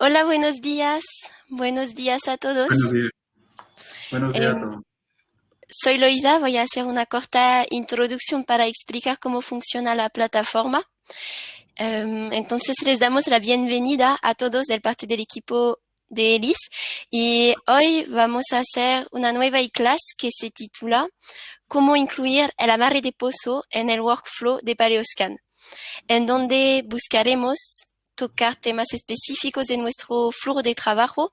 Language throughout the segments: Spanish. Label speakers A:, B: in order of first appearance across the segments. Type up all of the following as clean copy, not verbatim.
A: Hola, buenos días. Buenos días a todos.
B: Buenos días. Buenos días a
A: Em,
B: todos.
A: Soy Loisa. Voy a hacer una corta introducción para explicar cómo funciona la plataforma. Entonces, les damos la bienvenida a todos del parte del equipo de ELIS y hoy vamos a hacer una nueva clase que se titula Cómo incluir el amarre de pozo en el workflow de Paleoscan, en donde buscaremos tocar temas específicos de nuestro flujo de trabajo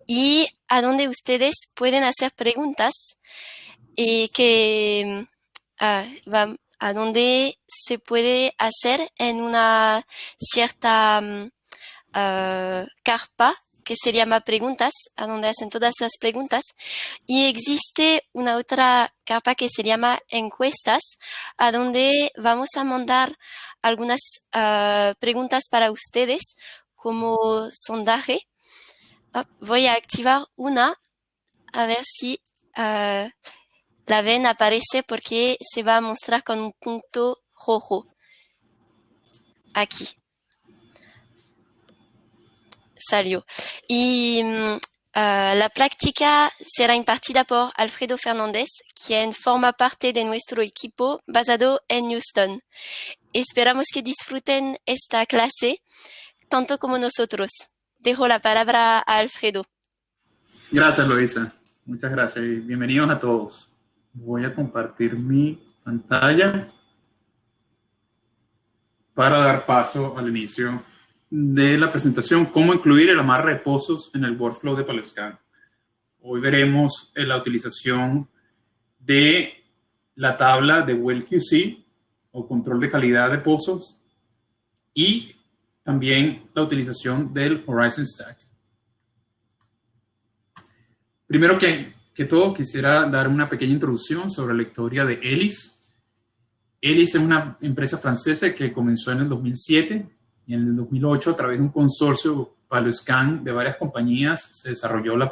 A: y a donde ustedes pueden hacer preguntas que a donde se puede hacer en una cierta carpa que se llama preguntas, a donde hacen todas las preguntas. Y existe una otra carpa que se llama encuestas, a donde vamos a mandar algunas preguntas para ustedes como sondaje. Voy a activar una a ver si la ven aparece porque se va a mostrar con un punto rojo aquí. Salió. Y la práctica será impartida por Alfredo Fernández, quien forma parte de nuestro equipo basado en Houston. Esperamos que disfruten esta clase tanto como nosotros. Dejo la palabra a Alfredo.
B: Gracias, Loisa. Muchas gracias y bienvenidos a todos. Voy a compartir mi pantalla para dar paso al inicio de la presentación, cómo incluir el amarre de pozos en el workflow de Paleoscan. Hoy veremos la utilización de la tabla de Well QC o control de calidad de pozos y también la utilización del Horizon Stack. Primero que todo, quisiera dar una pequeña introducción sobre la historia de ELIS. ELIS es una empresa francesa que comenzó en el 2007 y en el 2008, a través de un consorcio Paleoscan de varias compañías, se desarrolló el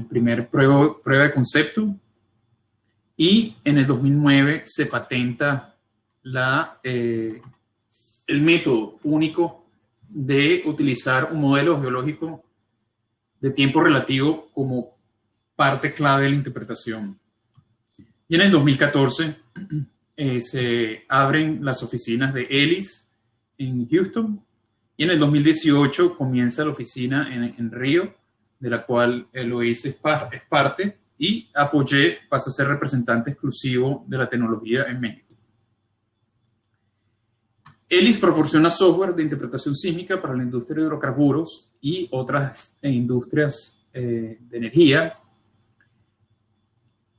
B: primer prueba de concepto, y en el 2009 se patenta el método único de utilizar un modelo geológico de tiempo relativo como parte clave de la interpretación. Y en el 2014 se abren las oficinas de ELIS en Houston, y en el 2018 comienza la oficina en Río, de la cual el OIS es parte, y Apoyé pasa a ser representante exclusivo de la tecnología en México. ELIS proporciona software de interpretación sísmica para la industria de hidrocarburos y otras industrias de energía,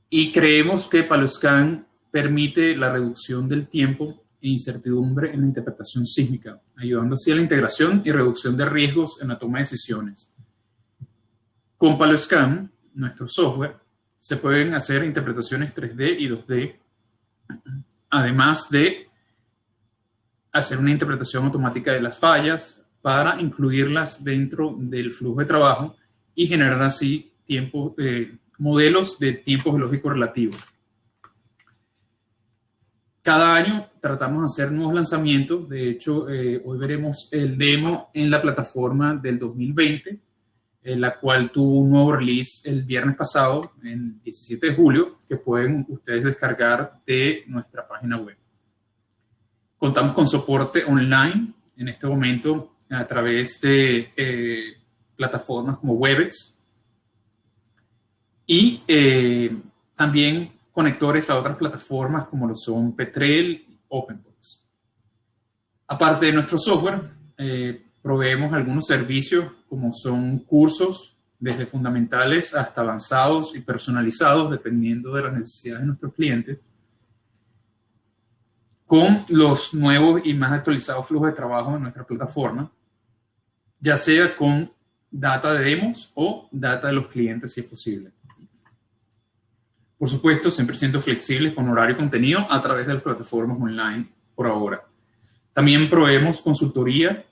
B: y creemos que Paleoscan permite la reducción del tiempo e incertidumbre en la interpretación sísmica, ayudando así a la integración y reducción de riesgos en la toma de decisiones. Con Paleoscan, nuestro software, se pueden hacer interpretaciones 3D y 2D, además de hacer una interpretación automática de las fallas para incluirlas dentro del flujo de trabajo y generar así modelos de tiempo geológico relativo. Cada año tratamos de hacer nuevos lanzamientos. De hecho, hoy veremos el demo en la plataforma del 2020, la cual tuvo un nuevo release el viernes pasado, el 17 de julio, que pueden ustedes descargar de nuestra página web. Contamos con soporte online en este momento a través de plataformas como Webex, y también conectores a otras plataformas como lo son Petrel y OpenBox. Aparte de nuestro software, proveemos algunos servicios como son cursos desde fundamentales hasta avanzados y personalizados dependiendo de las necesidades de nuestros clientes, con los nuevos y más actualizados flujos de trabajo en nuestra plataforma, ya sea con data de demos o data de los clientes si es posible. Por supuesto, siempre siendo flexibles con horario y contenido a través de las plataformas online por ahora. También proveemos consultoría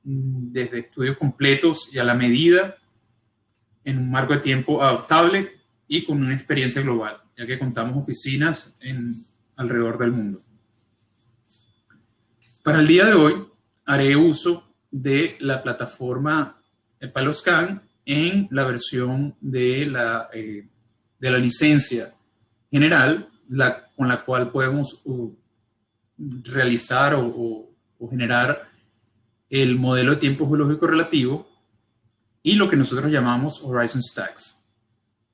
B: desde estudios completos y a la medida en un marco de tiempo adaptable y con una experiencia global, ya que contamos oficinas alrededor del mundo. Para el día de hoy haré uso de la plataforma Paloscan en la versión de la licencia general, con la cual podemos realizar o generar el modelo de tiempo geológico relativo y lo que nosotros llamamos Horizon Stacks,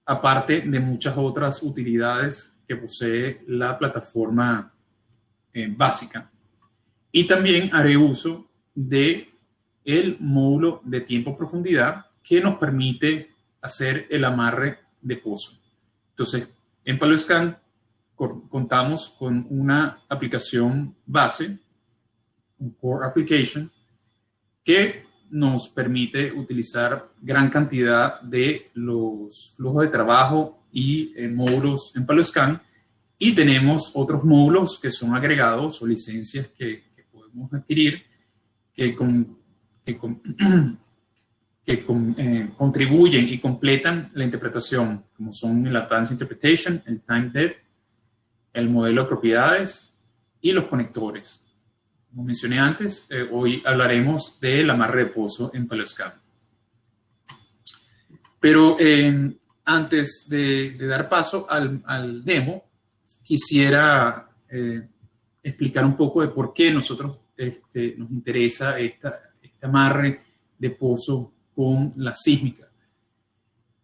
B: aparte de muchas otras utilidades que posee la plataforma básica. Y también haré uso de el módulo de tiempo-profundidad que nos permite hacer el amarre de pozo. Entonces, en Paloscan contamos con una aplicación base, un core application, que nos permite utilizar gran cantidad de los flujos de trabajo y módulos en Paloscan, y tenemos otros módulos que son agregados o licencias que podemos adquirir que contribuyen y completan la interpretación, como son el Advanced Interpretation, el Time Depth, el modelo de propiedades y los conectores. Como mencioné antes, hoy hablaremos del amarre de pozo en Paloscan. Pero antes de dar paso al demo, quisiera explicar un poco de por qué nosotros nos interesa este amarre de pozo con la sísmica,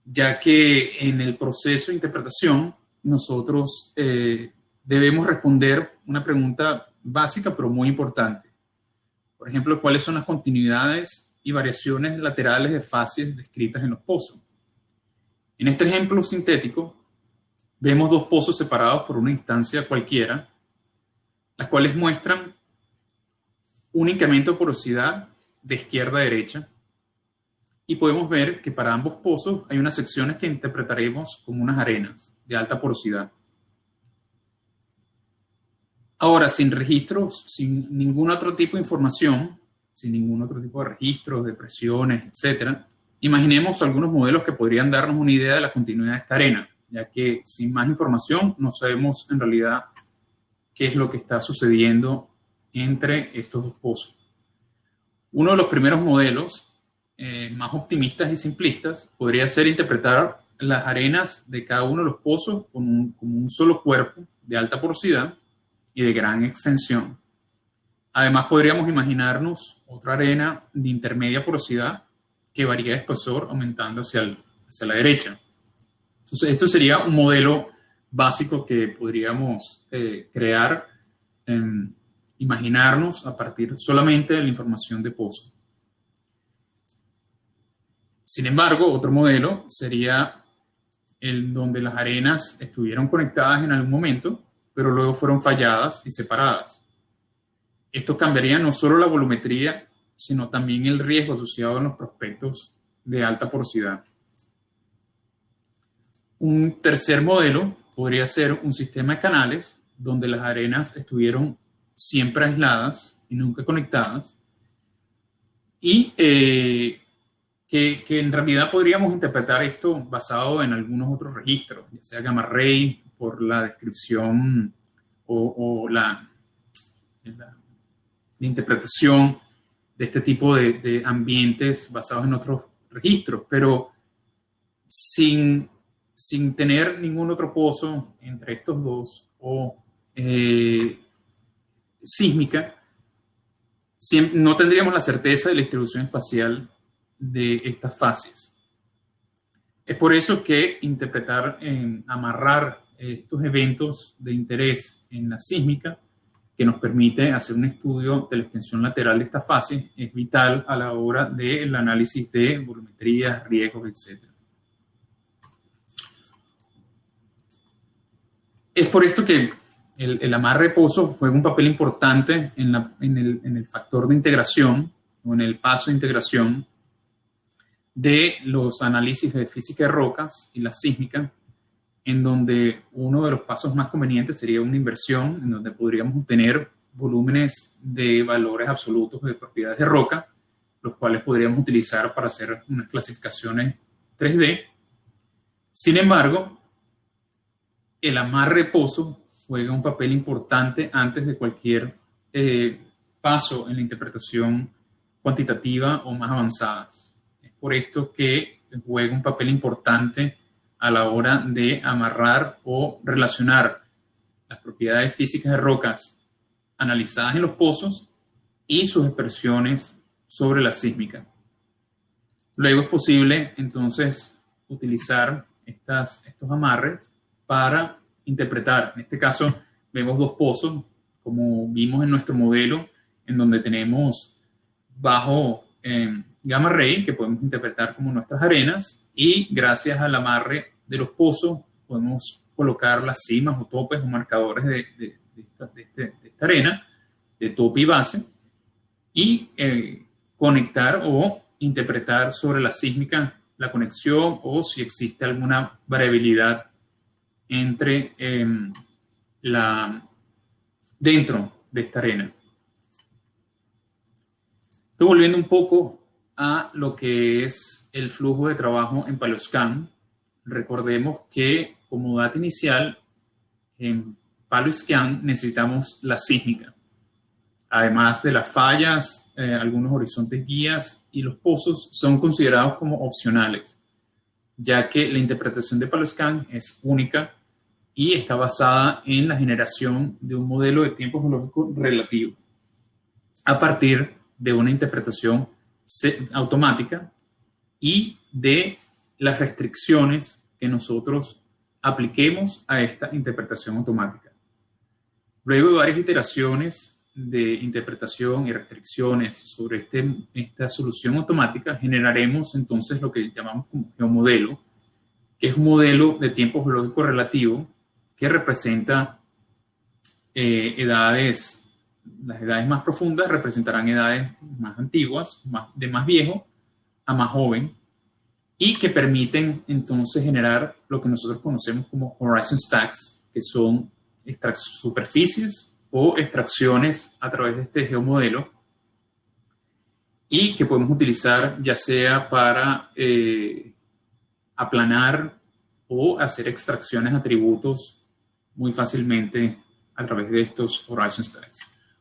B: ya que en el proceso de interpretación nosotros debemos responder una pregunta básica pero muy importante. Por ejemplo, ¿cuáles son las continuidades y variaciones laterales de fases descritas en los pozos? En este ejemplo sintético, vemos dos pozos separados por una instancia cualquiera, las cuales muestran un incremento de porosidad de izquierda a derecha, y podemos ver que para ambos pozos hay unas secciones que interpretaremos como unas arenas de alta porosidad. Ahora, sin registros, sin ningún otro tipo de información, sin ningún otro tipo de registros, de presiones, etc., imaginemos algunos modelos que podrían darnos una idea de la continuidad de esta arena, ya que sin más información no sabemos en realidad qué es lo que está sucediendo entre estos dos pozos. Uno de los primeros modelos más optimistas y simplistas podría ser interpretar las arenas de cada uno de los pozos como un solo cuerpo de alta porosidad y de gran extensión. Además, podríamos imaginarnos otra arena de intermedia porosidad que varía de espesor aumentando hacia la derecha. Entonces, esto sería un modelo básico que podríamos crear, imaginarnos a partir solamente de la información de pozo. Sin embargo, otro modelo sería el donde las arenas estuvieron conectadas en algún momento, pero luego fueron falladas y separadas. Esto cambiaría no solo la volumetría, sino también el riesgo asociado en los prospectos de alta porosidad. Un tercer modelo podría ser un sistema de canales donde las arenas estuvieron siempre aisladas y nunca conectadas, y que en realidad podríamos interpretar esto basado en algunos otros registros, ya sea gamma ray, por la descripción o la interpretación de este tipo de ambientes basados en otros registros, pero sin tener ningún otro pozo entre estos dos o sísmica, no tendríamos la certeza de la distribución espacial de estas fases. Es por eso que interpretar, amarrar estos eventos de interés en la sísmica, que nos permite hacer un estudio de la extensión lateral de esta fase, es vital a la hora del análisis de volumetrías, riesgos, etc. Es por esto que el amarre de pozo juega un papel importante en el factor de integración o en el paso de integración de los análisis de física de rocas y la sísmica, en donde uno de los pasos más convenientes sería una inversión, en donde podríamos obtener volúmenes de valores absolutos de propiedades de roca, los cuales podríamos utilizar para hacer unas clasificaciones 3D. Sin embargo, el amarre de pozo juega un papel importante antes de cualquier paso en la interpretación cuantitativa o más avanzadas. Es por esto que juega un papel importante a la hora de amarrar o relacionar las propiedades físicas de rocas analizadas en los pozos y sus expresiones sobre la sísmica. Luego es posible entonces utilizar estos amarres para interpretar. En este caso vemos dos pozos, como vimos en nuestro modelo, en donde tenemos bajo gamma ray, que podemos interpretar como nuestras arenas, y gracias al amarre de los pozos podemos colocar las cimas o topes o marcadores de esta arena, de tope y base, y conectar o interpretar sobre la sísmica la conexión o si existe alguna variabilidad entre dentro de esta arena. Estoy volviendo un poco a lo que es el flujo de trabajo en Paleoscan. Recordemos que como data inicial en Paleoscan necesitamos la sísmica. Además de las fallas, algunos horizontes guías y los pozos son considerados como opcionales, ya que la interpretación de Paleoscan es única y está basada en la generación de un modelo de tiempo geológico relativo a partir de una interpretación automática y de las restricciones que nosotros apliquemos a esta interpretación automática. Luego de varias iteraciones de interpretación y restricciones sobre esta solución automática, generaremos entonces lo que llamamos como geomodelo, que es un modelo de tiempo geológico relativo que representa edades. Las edades más profundas representarán edades más antiguas, de más viejo a más joven, y que permiten entonces generar lo que nosotros conocemos como horizon stacks, que son superficies o extracciones a través de este geomodelo y que podemos utilizar ya sea para aplanar o hacer extracciones de atributos muy fácilmente a través de estos horizon stacks.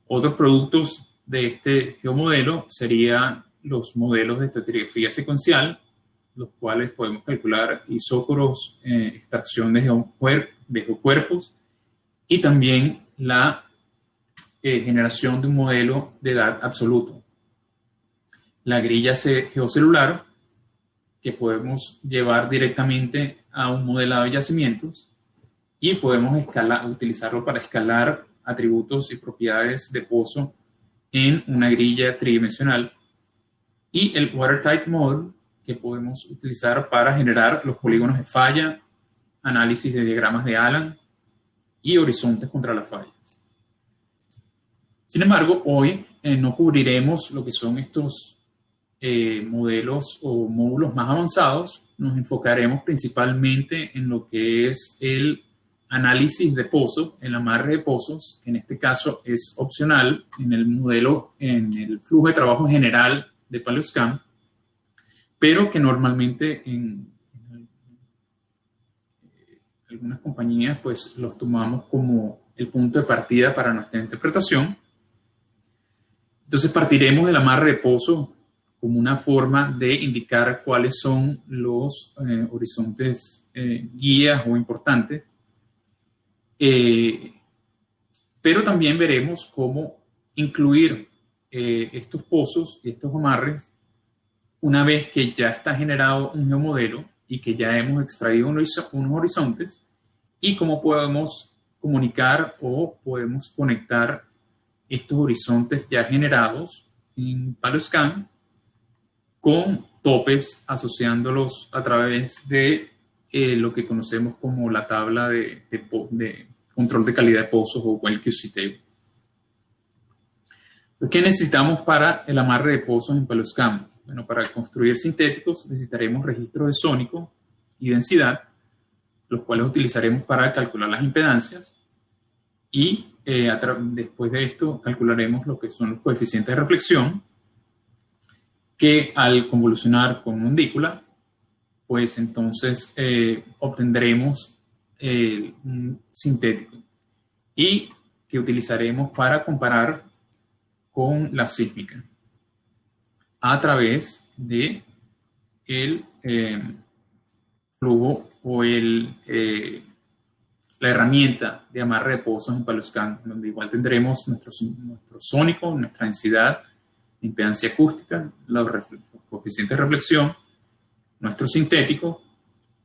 B: Otros productos de este geomodelo serían los modelos de estratigrafía secuencial, los cuales podemos calcular isócoros, extracción de geocuerpos y también la generación de un modelo de edad absoluto. La grilla geocelular, que podemos llevar directamente a un modelado de yacimientos y podemos utilizarlo para escalar atributos y propiedades de pozo en una grilla tridimensional, y el Watertight Model, que podemos utilizar para generar los polígonos de falla, análisis de diagramas de Allan y horizontes contra las fallas. Sin embargo, hoy no cubriremos lo que son estos modelos o módulos más avanzados. Nos enfocaremos principalmente en lo que es el análisis de pozos, el amarre de pozos, que en este caso es opcional en el modelo, en el flujo de trabajo general de Paleoscan, pero que normalmente en algunas compañías pues los tomamos como el punto de partida para nuestra interpretación. Entonces partiremos del amarre de pozo como una forma de indicar cuáles son los horizontes guías o importantes. Pero también veremos cómo incluir estos pozos y estos amarres una vez que ya está generado un geomodelo y que ya hemos extraído unos horizontes, y cómo podemos comunicar o podemos conectar estos horizontes ya generados en Paleoscan con topes, asociándolos a través de lo que conocemos como la tabla de control de calidad de pozos o Well QC Table. ¿Qué necesitamos para el amarre de pozos en Paleoscan? Bueno, para construir sintéticos necesitaremos registros de sónico y densidad, los cuales utilizaremos para calcular las impedancias, y después de esto calcularemos lo que son los coeficientes de reflexión, que al convolucionar con una ondícula, pues entonces obtendremos un sintético y que utilizaremos para comparar con la sísmica. a través de el flujo o la herramienta de amarre de pozos en Paloscan, donde igual tendremos nuestro sónico, nuestra densidad, impedancia acústica, los coeficientes de reflexión, nuestro sintético,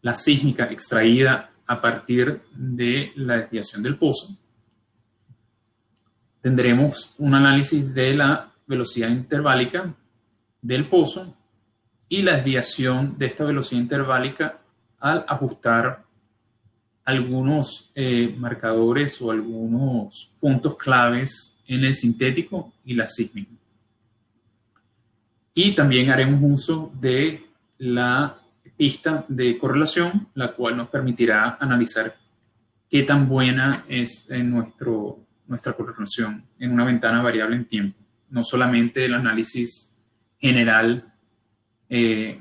B: la sísmica extraída a partir de la desviación del pozo. Tendremos un análisis de la velocidad interválica del pozo y la desviación de esta velocidad interválica al ajustar algunos marcadores o algunos puntos claves en el sintético y la sísmica. Y también haremos uso de la pista de correlación, la cual nos permitirá analizar qué tan buena es nuestra correlación en una ventana variable en tiempo. No solamente el análisis general, que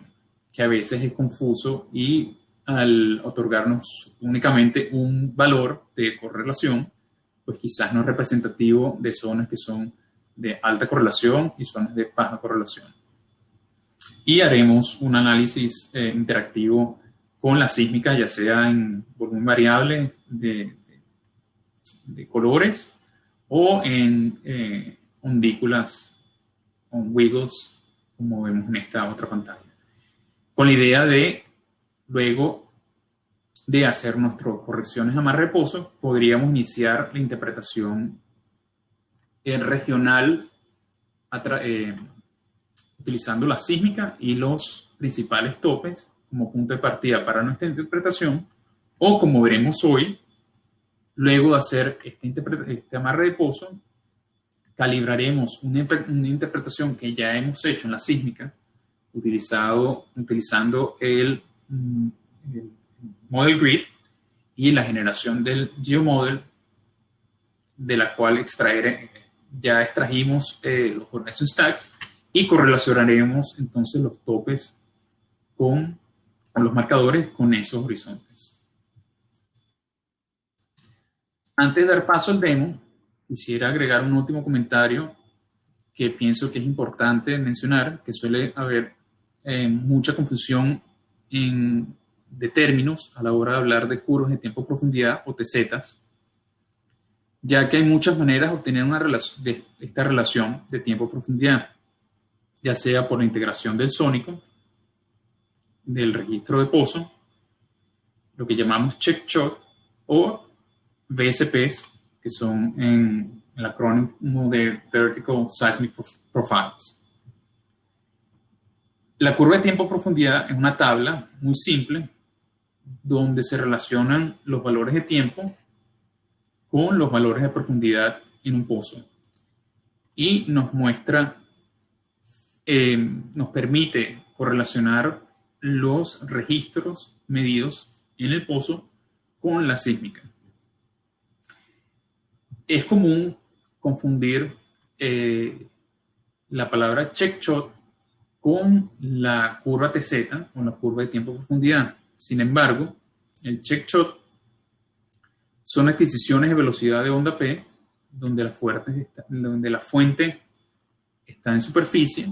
B: a veces es confuso y al otorgarnos únicamente un valor de correlación, pues quizás no es representativo de zonas que son de alta correlación y zonas de baja correlación. Y haremos un análisis interactivo con la sísmica, ya sea en volumen variable de colores o en ondículas, con wiggles, como vemos en esta otra pantalla. Con la idea de, luego de hacer nuestras correcciones a más reposo, podríamos iniciar la interpretación regional utilizando la sísmica y los principales topes como punto de partida para nuestra interpretación, o como veremos hoy, luego de hacer este amarre de pozo, calibraremos una interpretación que ya hemos hecho en la sísmica, utilizando el Model Grid y la generación del GeoModel, de la cual ya extrajimos los Horizon Stacks, y correlacionaremos entonces los topes con los marcadores con esos horizontes. Antes de dar paso al demo, quisiera agregar un último comentario que pienso que es importante mencionar, que suele haber mucha confusión de términos a la hora de hablar de curvas de tiempo-profundidad o TZs, ya que hay muchas maneras de obtener esta relación de tiempo-profundidad, ya sea por la integración del sónico, del registro de pozo, lo que llamamos check shot, o VSPs, que son en el acrónimo de Vertical Seismic Profiles. La curva de tiempo-profundidad es una tabla muy simple donde se relacionan los valores de tiempo con los valores de profundidad en un pozo, y nos muestra, nos permite correlacionar los registros medidos en el pozo con la sísmica. Es común confundir la palabra check shot con la curva TZ o la curva de tiempo-profundidad. Sin embargo, el check shot son adquisiciones de velocidad de onda P donde la fuente está en superficie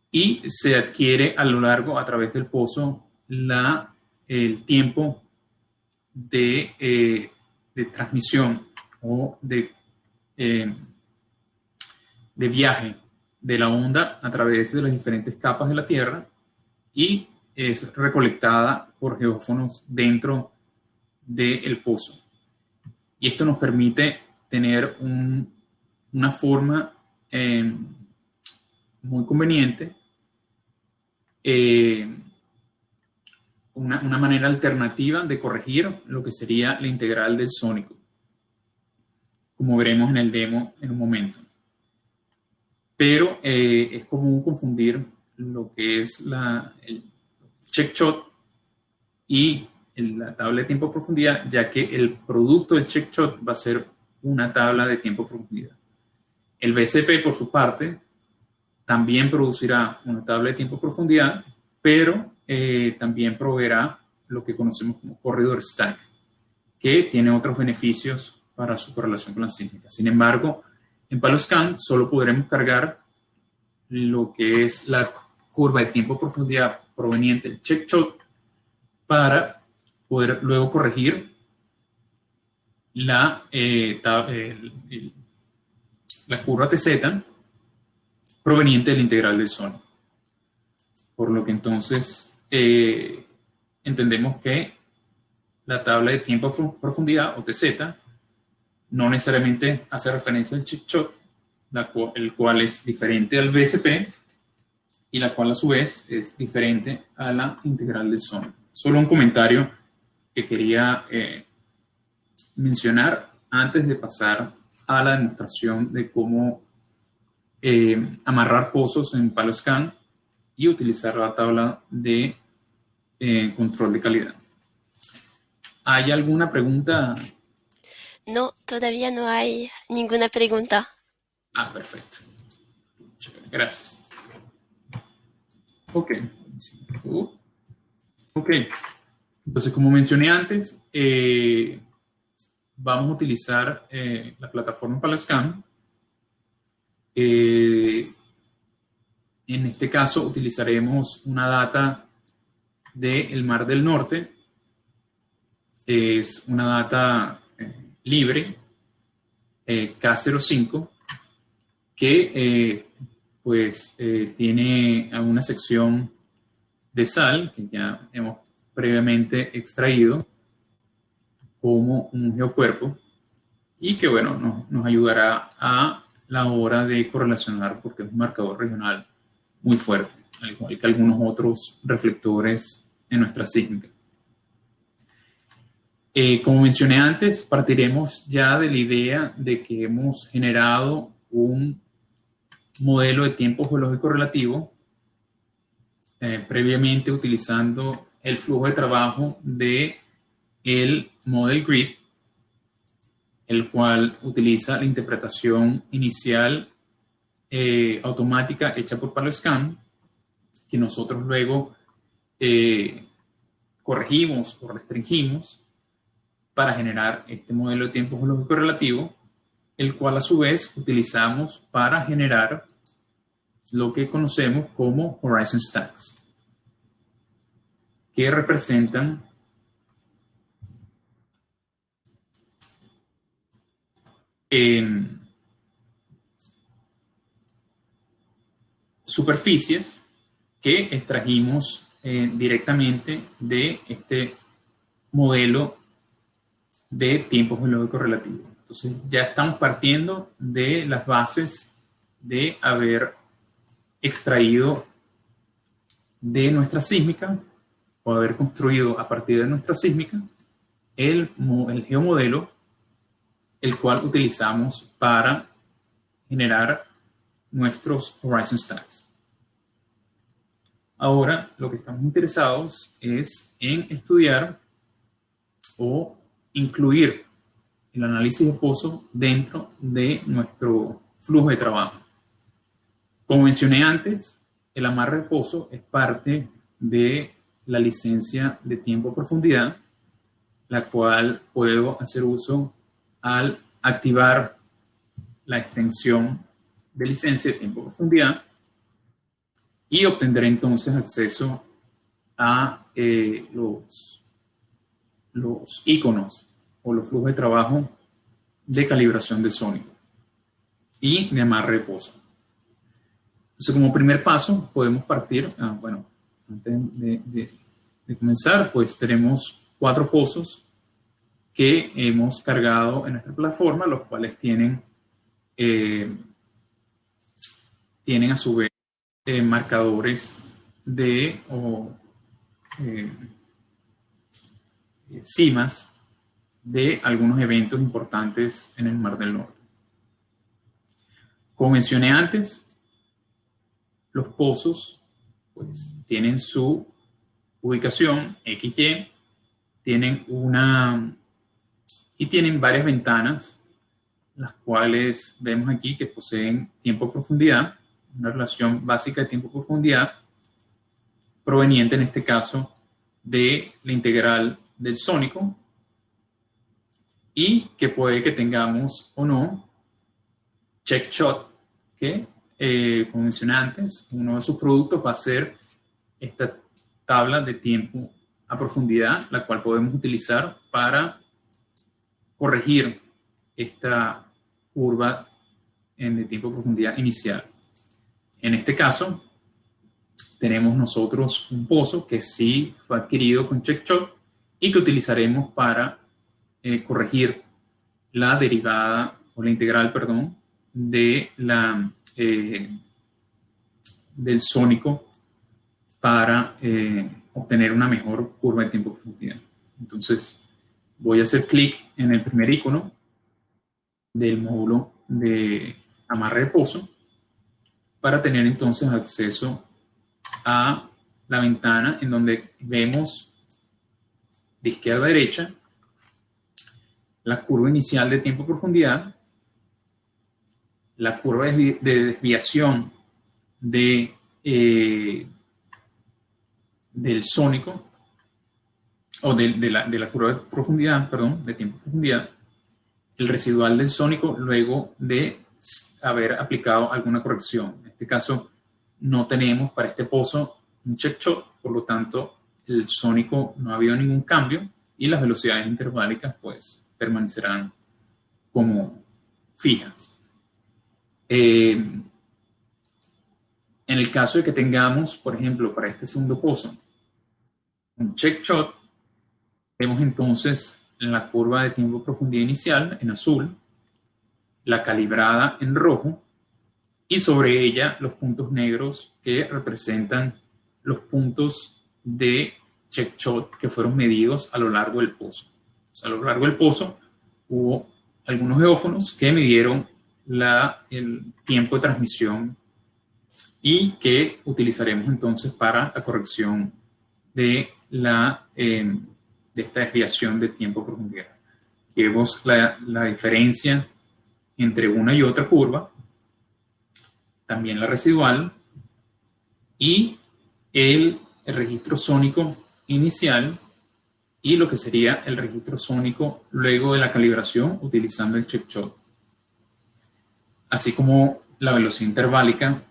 B: y se adquiere a través del pozo el tiempo de transmisión o de viaje de la onda a través de las diferentes capas de la Tierra, y es recolectada por geófonos dentro del pozo. Y esto nos permite tener una forma muy conveniente, una manera alternativa de corregir lo que sería la integral del sónico, como veremos en el demo en un momento. Pero es común confundir lo que es el check shot y la tabla de tiempo-profundidad, ya que el producto del check shot va a ser una tabla de tiempo-profundidad. El VSP, por su parte, también producirá una tabla de tiempo-profundidad, pero también proveerá lo que conocemos como corredor stack, que tiene otros beneficios para su correlación con la sísmica. Sin embargo, en Paloscan solo podremos cargar lo que es la curva de tiempo de profundidad proveniente del check shot para poder luego corregir la, la curva TZ proveniente del integral del sónico. Por lo que entonces entendemos que la tabla de tiempo de profundidad, o TZ, no necesariamente hace referencia al check shot, el cual es diferente al VSP, y la cual a su vez es diferente a la integral del sónico. Solo un comentario que quería mencionar antes de pasar a la demostración de cómo amarrar pozos en PaloScan y utilizar la tabla de control de calidad. ¿Hay alguna pregunta?
A: No, todavía no hay ninguna pregunta.
B: Ah, perfecto. Chévere, gracias. Ok. Ok. Entonces, como mencioné antes, vamos a utilizar la plataforma PaloScan. En este caso, utilizaremos una data del Mar del Norte. Es una data libre, K05, que tiene una sección de sal que ya hemos previamente extraído como un geocuerpo y que, bueno, nos ayudará a la hora de correlacionar porque es un marcador regional muy fuerte, al igual que algunos otros reflectores en nuestra sísmica. Como mencioné antes, partiremos ya de la idea de que hemos generado un modelo de tiempo geológico relativo previamente utilizando el flujo de trabajo de el Model Grid, el cual utiliza la interpretación inicial automática hecha por PaloScan, que nosotros luego corregimos o restringimos para generar este modelo de tiempo geológico relativo, el cual a su vez utilizamos para generar lo que conocemos como Horizon Stacks, que representan superficies que extrajimos directamente de este modelo de tiempo geológico relativo. Entonces ya estamos partiendo de las bases de haber extraído de nuestra sísmica o haber construido a partir de nuestra sísmica el geomodelo, el cual utilizamos para generar nuestros Horizon Stacks. Ahora, lo que estamos interesados es en estudiar o incluir el análisis de pozo dentro de nuestro flujo de trabajo. Como mencioné antes, el amarre de pozo es parte de la licencia de tiempo a profundidad, la cual puedo hacer uso al activar la extensión de licencia de tiempo a profundidad y obtendré entonces acceso a los iconos o los flujos de trabajo de calibración de sónico y de amarre de pozo. Entonces, como primer paso, podemos partir, bueno, antes de comenzar, pues tenemos 4 pozos que hemos cargado en nuestra plataforma, los cuales tienen a su vez marcadores de cimas de algunos eventos importantes en el Mar del Norte. Como mencioné antes, los pozos pues, tienen su ubicación XY, tienen varias ventanas, las cuales vemos aquí que poseen tiempo a profundidad, una relación básica de tiempo a profundidad, proveniente en este caso de la integral del sónico, y que puede que tengamos o no check shot, que como mencioné antes, uno de sus productos va a ser esta tabla de tiempo a profundidad, la cual podemos utilizar para corregir esta curva de tiempo a profundidad inicial. En este caso, tenemos nosotros un pozo que sí fue adquirido con CheckShot y que utilizaremos para corregir la derivada o la integral, perdón, de del sónico para obtener una mejor curva de tiempo de profundidad. Entonces, voy a hacer clic en el primer icono del módulo de amarre de pozo para tener entonces acceso a la ventana en donde vemos de izquierda a derecha la curva inicial de tiempo de profundidad, la curva de desviación del sónico, o de la curva de profundidad, perdón, de tiempo de profundidad, el residual del sónico luego de haber aplicado alguna corrección. En este caso, no tenemos para este pozo un CheckShot, por lo tanto, el sónico no ha habido ningún cambio y las velocidades interválicas pues permanecerán como fijas. En el caso de que tengamos, por ejemplo, para este segundo pozo, un CheckShot, vemos entonces la curva de tiempo de profundidad inicial en azul, la calibrada en rojo, y sobre ella los puntos negros que representan los puntos de CheckShot que fueron medidos a lo largo del pozo. O sea, a lo largo del pozo hubo algunos geófonos que midieron el tiempo de transmisión y que utilizaremos entonces para la corrección de esta desviación de tiempo de profundidad. Aquí vemos la diferencia entre una y otra curva, también la residual y el registro sónico inicial y lo que sería el registro sónico luego de la calibración utilizando el CheckShot, así como la velocidad interválica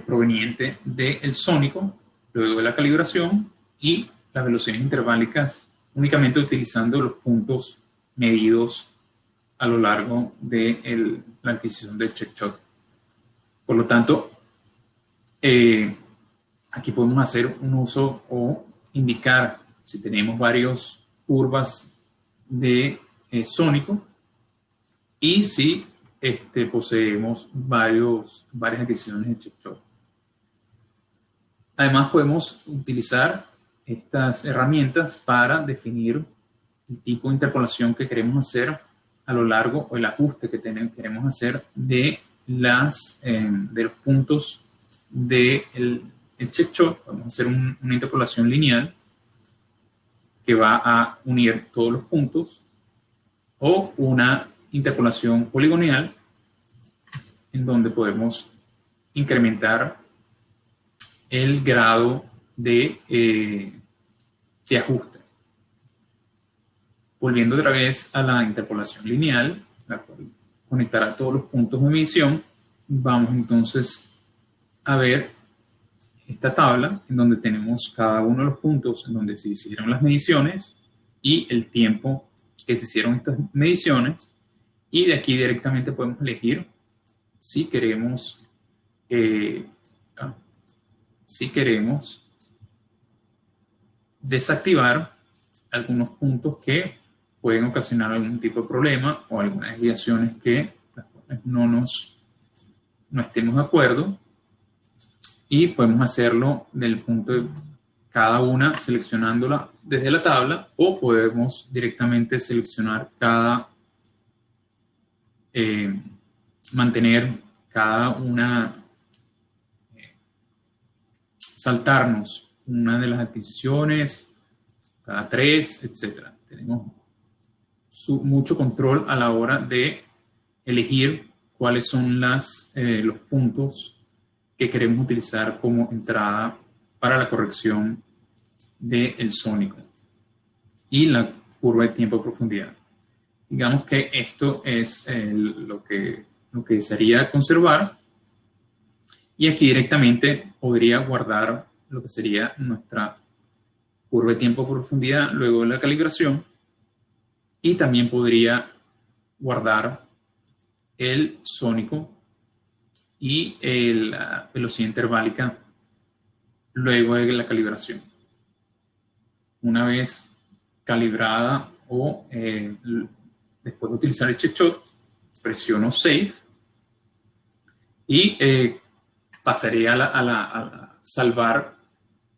B: proveniente del sónico luego de la calibración y las velocidades interválicas únicamente utilizando los puntos medidos a lo largo de la adquisición del CheckShot. Por lo tanto, aquí podemos hacer un uso o indicar si tenemos varias curvas de sónico y si poseemos varias adquisiciones de CheckShot. Además, podemos utilizar estas herramientas para definir el tipo de interpolación que queremos hacer a lo largo, o el ajuste que queremos hacer de los puntos del CheckShot. Vamos a hacer una interpolación lineal que va a unir todos los puntos, o una interpolación poligonal en donde podemos incrementar el grado de ajuste. Volviendo otra vez a la interpolación lineal, la cual conectará todos los puntos de medición, vamos entonces a ver esta tabla en donde tenemos cada uno de los puntos en donde se hicieron las mediciones y el tiempo que se hicieron estas mediciones, y de aquí directamente podemos elegir si queremos desactivar algunos puntos que pueden ocasionar algún tipo de problema o algunas desviaciones que no estemos de acuerdo, y podemos hacerlo del punto de cada una seleccionándola desde la tabla, o podemos directamente seleccionar mantener cada una, saltarnos una de las adquisiciones, cada 3, etc. Tenemos mucho control a la hora de elegir cuáles son los puntos que queremos utilizar como entrada para la corrección del sónico y la curva de tiempo de profundidad. Digamos que esto es lo que lo que desearía conservar. Y aquí directamente podría guardar lo que sería nuestra curva de tiempo por profundidad luego de la calibración. Y también podría guardar el sónico y la velocidad interválica luego de la calibración. Una vez calibrada o después de utilizar el checkshot, presiono Save y pasaré a salvar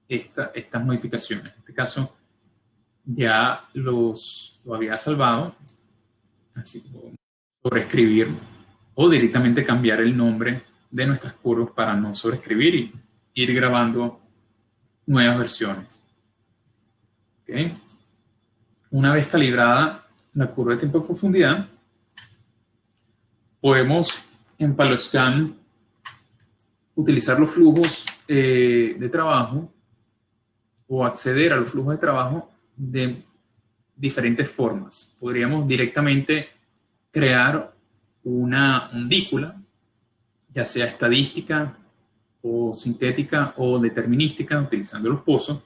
B: estas modificaciones. En este caso ya lo había salvado, así que sobreescribir o directamente cambiar el nombre de nuestras curvas para no sobreescribir y ir grabando nuevas versiones. ¿Okay? Una vez calibrada la curva de tiempo de profundidad, podemos en Paloscan utilizar los flujos de trabajo o acceder a los flujos de trabajo de diferentes formas. Podríamos directamente crear una ondícula, ya sea estadística o sintética o determinística, utilizando los pozos,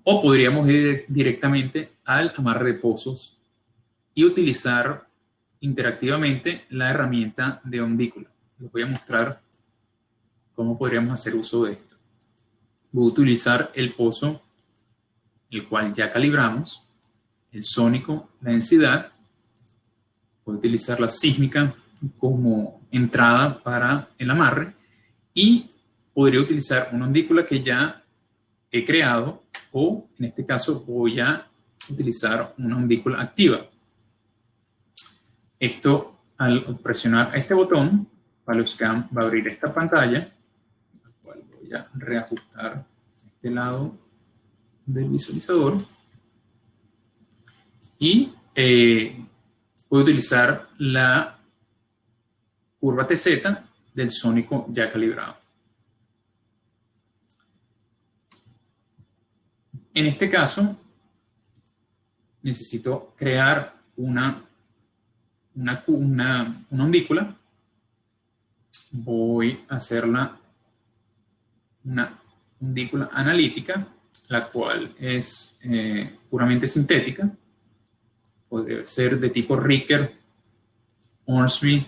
B: o podríamos ir directamente al amarre de pozos y utilizar interactivamente la herramienta de ondícula. Les voy a mostrar cómo podríamos hacer uso de esto. Voy a utilizar el pozo, el cual ya calibramos, el sónico, la densidad. Voy a utilizar la sísmica como entrada para el amarre y podría utilizar una ondícula que ya he creado, o en este caso voy a utilizar una ondícula activa. Esto, al presionar este botón, Paloscan va a abrir esta pantalla, la cual voy a reajustar este lado del visualizador y voy a utilizar la curva TZ del sónico ya calibrado. En este caso, necesito crear una ondícula. Voy a hacerla una ondícula analítica, la cual es puramente sintética. Podría ser de tipo Ricker, Hornsby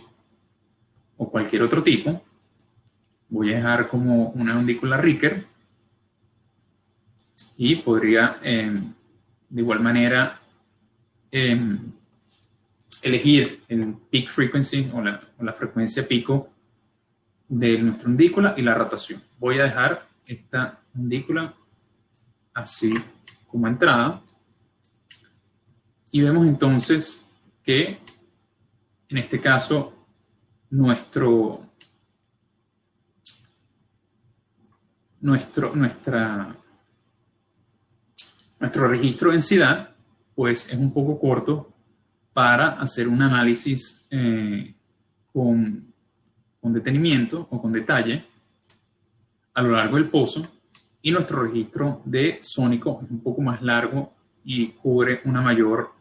B: o cualquier otro tipo. Voy a dejar como una ondícula Ricker y podría de igual manera elegir el peak frequency o la frecuencia pico de nuestra ondícula y la rotación. Voy a dejar esta ondícula así como entrada y vemos entonces que en este caso nuestro registro de densidad pues es un poco corto para hacer un análisis con detenimiento o con detalle a lo largo del pozo, y nuestro registro de sónico es un poco más largo y cubre una mayor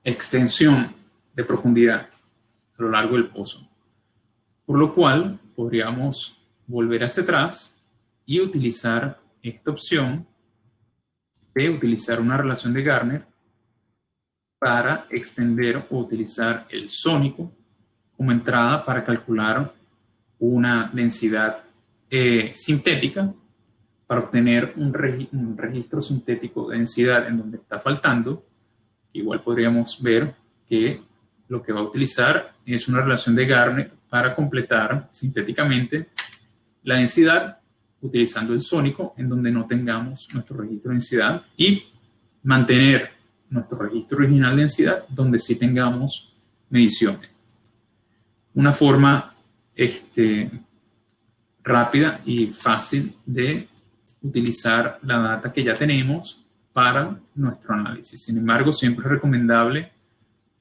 B: extensión de profundidad a lo largo del pozo. Por lo cual podríamos volver hacia atrás y utilizar esta opción de utilizar una relación de Garner para extender o utilizar el sónico como entrada para calcular una densidad sintética, para obtener un registro sintético de densidad en donde está faltando. Igual podríamos ver que lo que va a utilizar es una relación de Garner para completar sintéticamente la densidad utilizando el sónico en donde no tengamos nuestro registro de densidad, y mantener nuestro registro original de densidad donde sí tengamos mediciones. Una forma rápida y fácil de utilizar la data que ya tenemos para nuestro análisis. Sin embargo, siempre es recomendable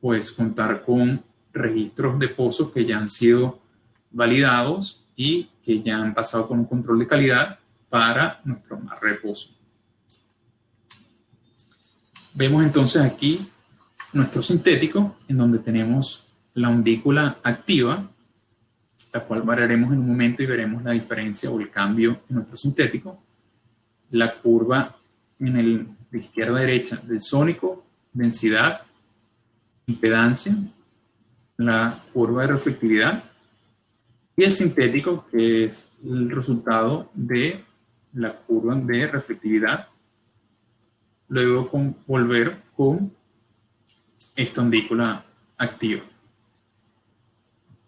B: pues contar con registros de pozos que ya han sido validados y que ya han pasado con un control de calidad para nuestro amarre de pozo. Vemos entonces aquí nuestro sintético, en donde tenemos la undícula activa, la cual variaremos en un momento y veremos la diferencia o el cambio en nuestro sintético. La curva de izquierda a derecha del sónico, densidad, impedancia, la curva de reflectividad y el sintético, que es el resultado de la curva de reflectividad. Luego volver con esta undícula activa.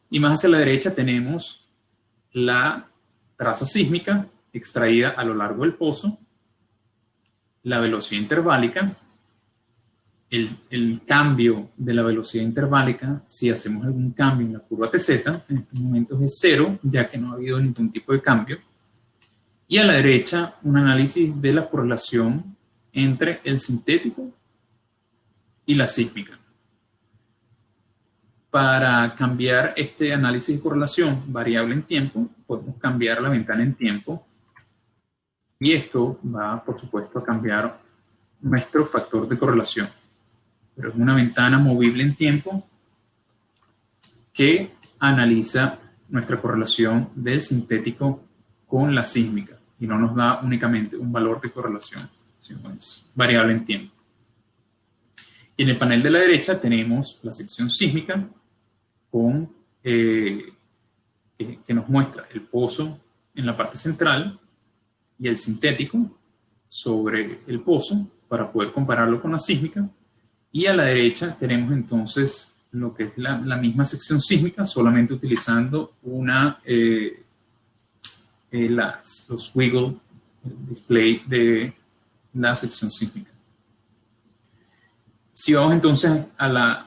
B: Y más hacia la derecha tenemos la traza sísmica extraída a lo largo del pozo, la velocidad interválica, el cambio de la velocidad interválica, si hacemos algún cambio en la curva TZ, en estos momentos es 0, ya que no ha habido ningún tipo de cambio. Y a la derecha, un análisis de la correlación entre el sintético y la sísmica. Para cambiar este análisis de correlación variable en tiempo, podemos cambiar la ventana en tiempo. Y esto va, por supuesto, a cambiar nuestro factor de correlación. Pero es una ventana movible en tiempo que analiza nuestra correlación del sintético con la sísmica y no nos da únicamente un valor de correlación, sino es variable en tiempo. Y en el panel de la derecha tenemos la sección sísmica con, que nos muestra el pozo en la parte central y el sintético sobre el pozo para poder compararlo con la sísmica. Y a la derecha tenemos entonces lo que es la misma sección sísmica, solamente utilizando los wiggle display de la sección sísmica. Si vamos entonces a la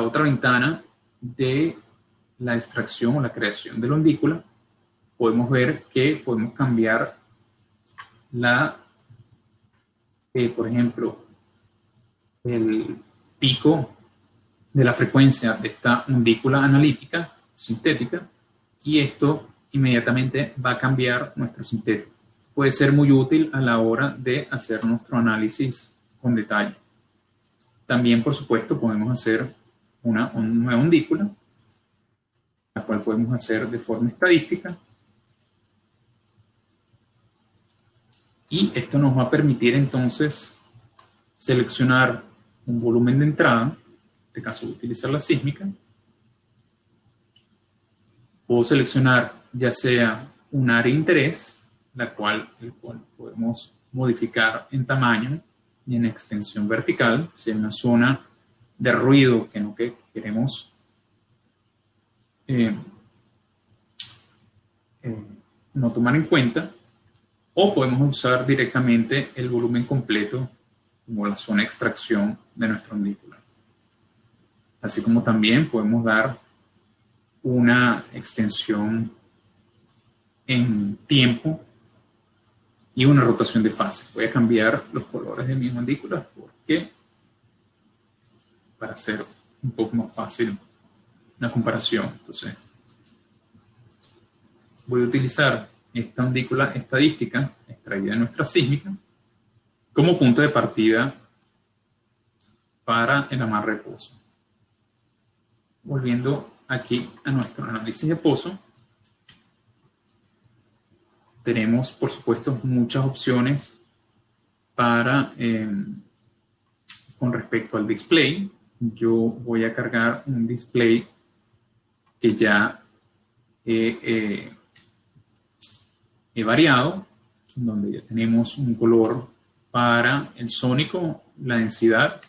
B: otra ventana de la extracción o la creación de la undícula, podemos ver que podemos cambiar por ejemplo, el pico de la frecuencia de esta undícula analítica, sintética, y esto inmediatamente va a cambiar nuestro sintético. Puede ser muy útil a la hora de hacer nuestro análisis con detalle. También, por supuesto, podemos hacer una nueva undícula, la cual podemos hacer de forma estadística. Y esto nos va a permitir entonces seleccionar un volumen de entrada, en este caso voy a utilizar la sísmica. Puedo seleccionar ya sea un área de interés, el cual podemos modificar en tamaño y en extensión vertical, si hay una zona de ruido que queremos no tomar en cuenta, o podemos usar directamente el volumen completo como la zona de extracción de nuestra undícula. Así como también podemos dar una extensión en tiempo y una rotación de fase. Voy a cambiar los colores de mis undículas porque para hacer un poco más fácil la comparación. Entonces, voy a utilizar esta undícula estadística extraída de nuestra sísmica como punto de partida para el amarre de pozo. Volviendo aquí a nuestro análisis de pozo, tenemos, por supuesto, muchas opciones para, con respecto al display. Yo voy a cargar un display que ya he variado, donde ya tenemos un color para el sónico, la densidad,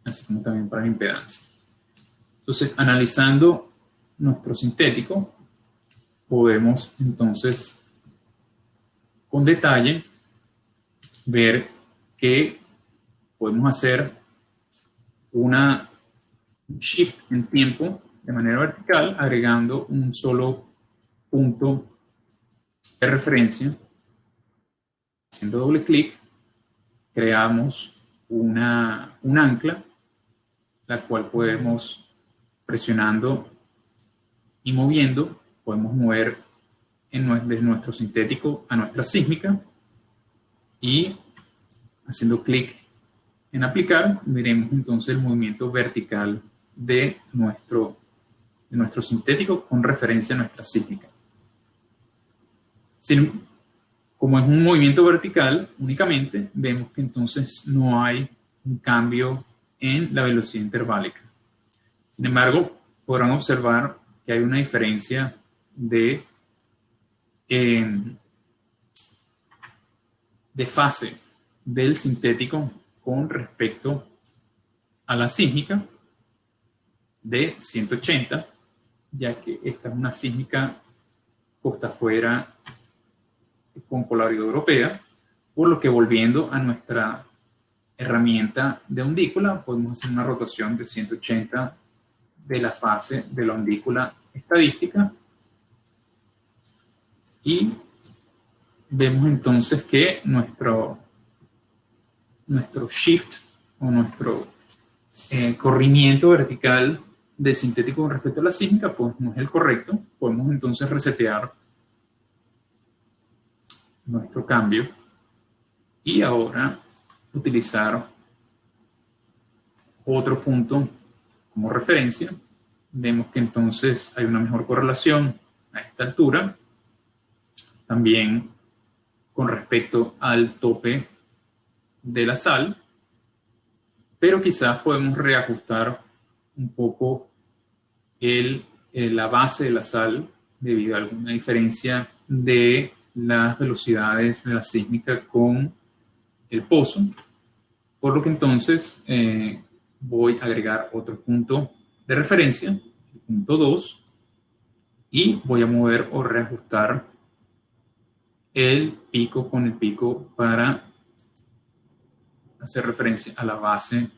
B: así como también para la impedancia. Entonces, analizando nuestro sintético, podemos entonces, con detalle, ver que podemos hacer un shift en tiempo de manera vertical, agregando un solo punto de referencia. Haciendo doble clic, creamos un ancla, la cual podemos, presionando y moviendo, podemos mover desde nuestro sintético a nuestra sísmica, y haciendo clic en aplicar, veremos entonces el movimiento vertical de nuestro sintético con referencia a nuestra sísmica. Como es un movimiento vertical únicamente, vemos que entonces no hay un cambio en la velocidad interválica. Sin embargo, podrán observar que hay una diferencia de fase del sintético con respecto a la sísmica de 180, ya que esta es una sísmica costa afuera con polaridad europea, por lo que volviendo a nuestra herramienta de ondícula, podemos hacer una rotación de 180 de la fase de la ondícula estadística y vemos entonces que nuestro shift o nuestro corrimiento vertical de sintético con respecto a la sísmica pues no es el correcto. Podemos entonces resetear nuestro cambio y ahora utilizar otro punto como referencia. Vemos que entonces hay una mejor correlación a esta altura, también con respecto al tope de la sal, pero quizás podemos reajustar un poco la base de la sal debido a alguna diferencia de las velocidades de la sísmica con el pozo, por lo que entonces voy a agregar otro punto de referencia, el punto 2, y voy a mover o reajustar el pico con el pico para hacer referencia a la base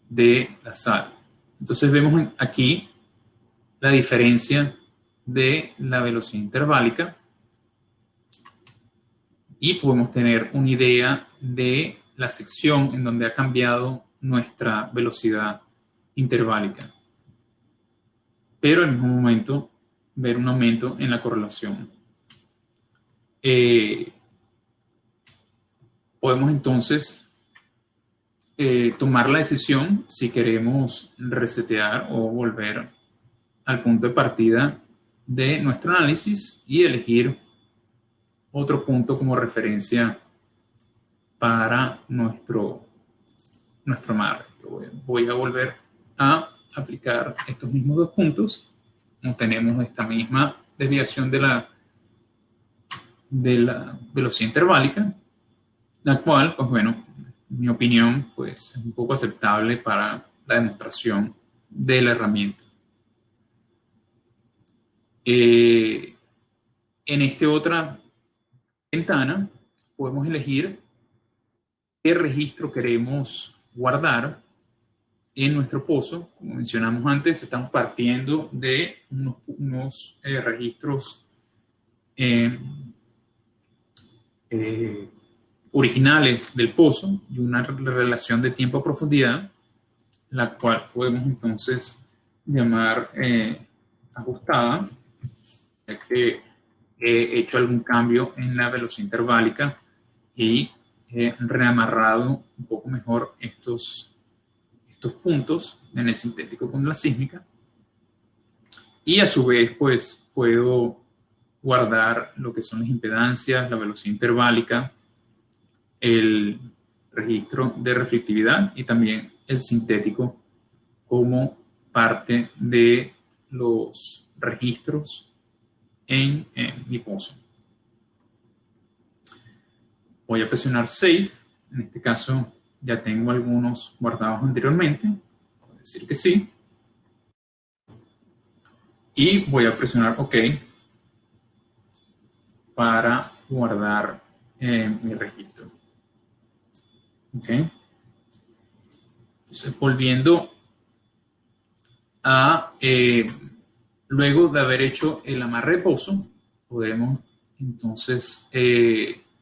B: de la sal. Entonces vemos aquí la diferencia de la velocidad interválica y podemos tener una idea de la sección en donde ha cambiado nuestra velocidad interválica. Pero al mismo momento ver un aumento en la correlación. Podemos entonces tomar la decisión si queremos resetear o volver al punto de partida de nuestro análisis y elegir otro punto como referencia para nuestro amarre. Voy a volver a aplicar estos mismos dos puntos. No tenemos esta misma desviación de la velocidad interválica, la cual, pues bueno, en mi opinión, pues es un poco aceptable para la demostración de la herramienta. En esta otra ventana podemos elegir qué registro queremos guardar en nuestro pozo. Como mencionamos antes, estamos partiendo de unos registros originales del pozo y una relación de tiempo a profundidad, la cual podemos entonces llamar ajustada, ya que he hecho algún cambio en la velocidad interválica y he reamarrado un poco mejor estos puntos en el sintético con la sísmica. Y a su vez, pues, puedo guardar lo que son las impedancias, la velocidad interválica, el registro de reflectividad y también el sintético como parte de los registros en mi pozo. Voy a presionar Save. En este caso ya tengo algunos guardados anteriormente. Voy a decir que sí. Y voy a presionar OK para guardar mi registro. ¿Ok? Entonces, volviendo a, luego de haber hecho el amarre de pozo, podemos entonces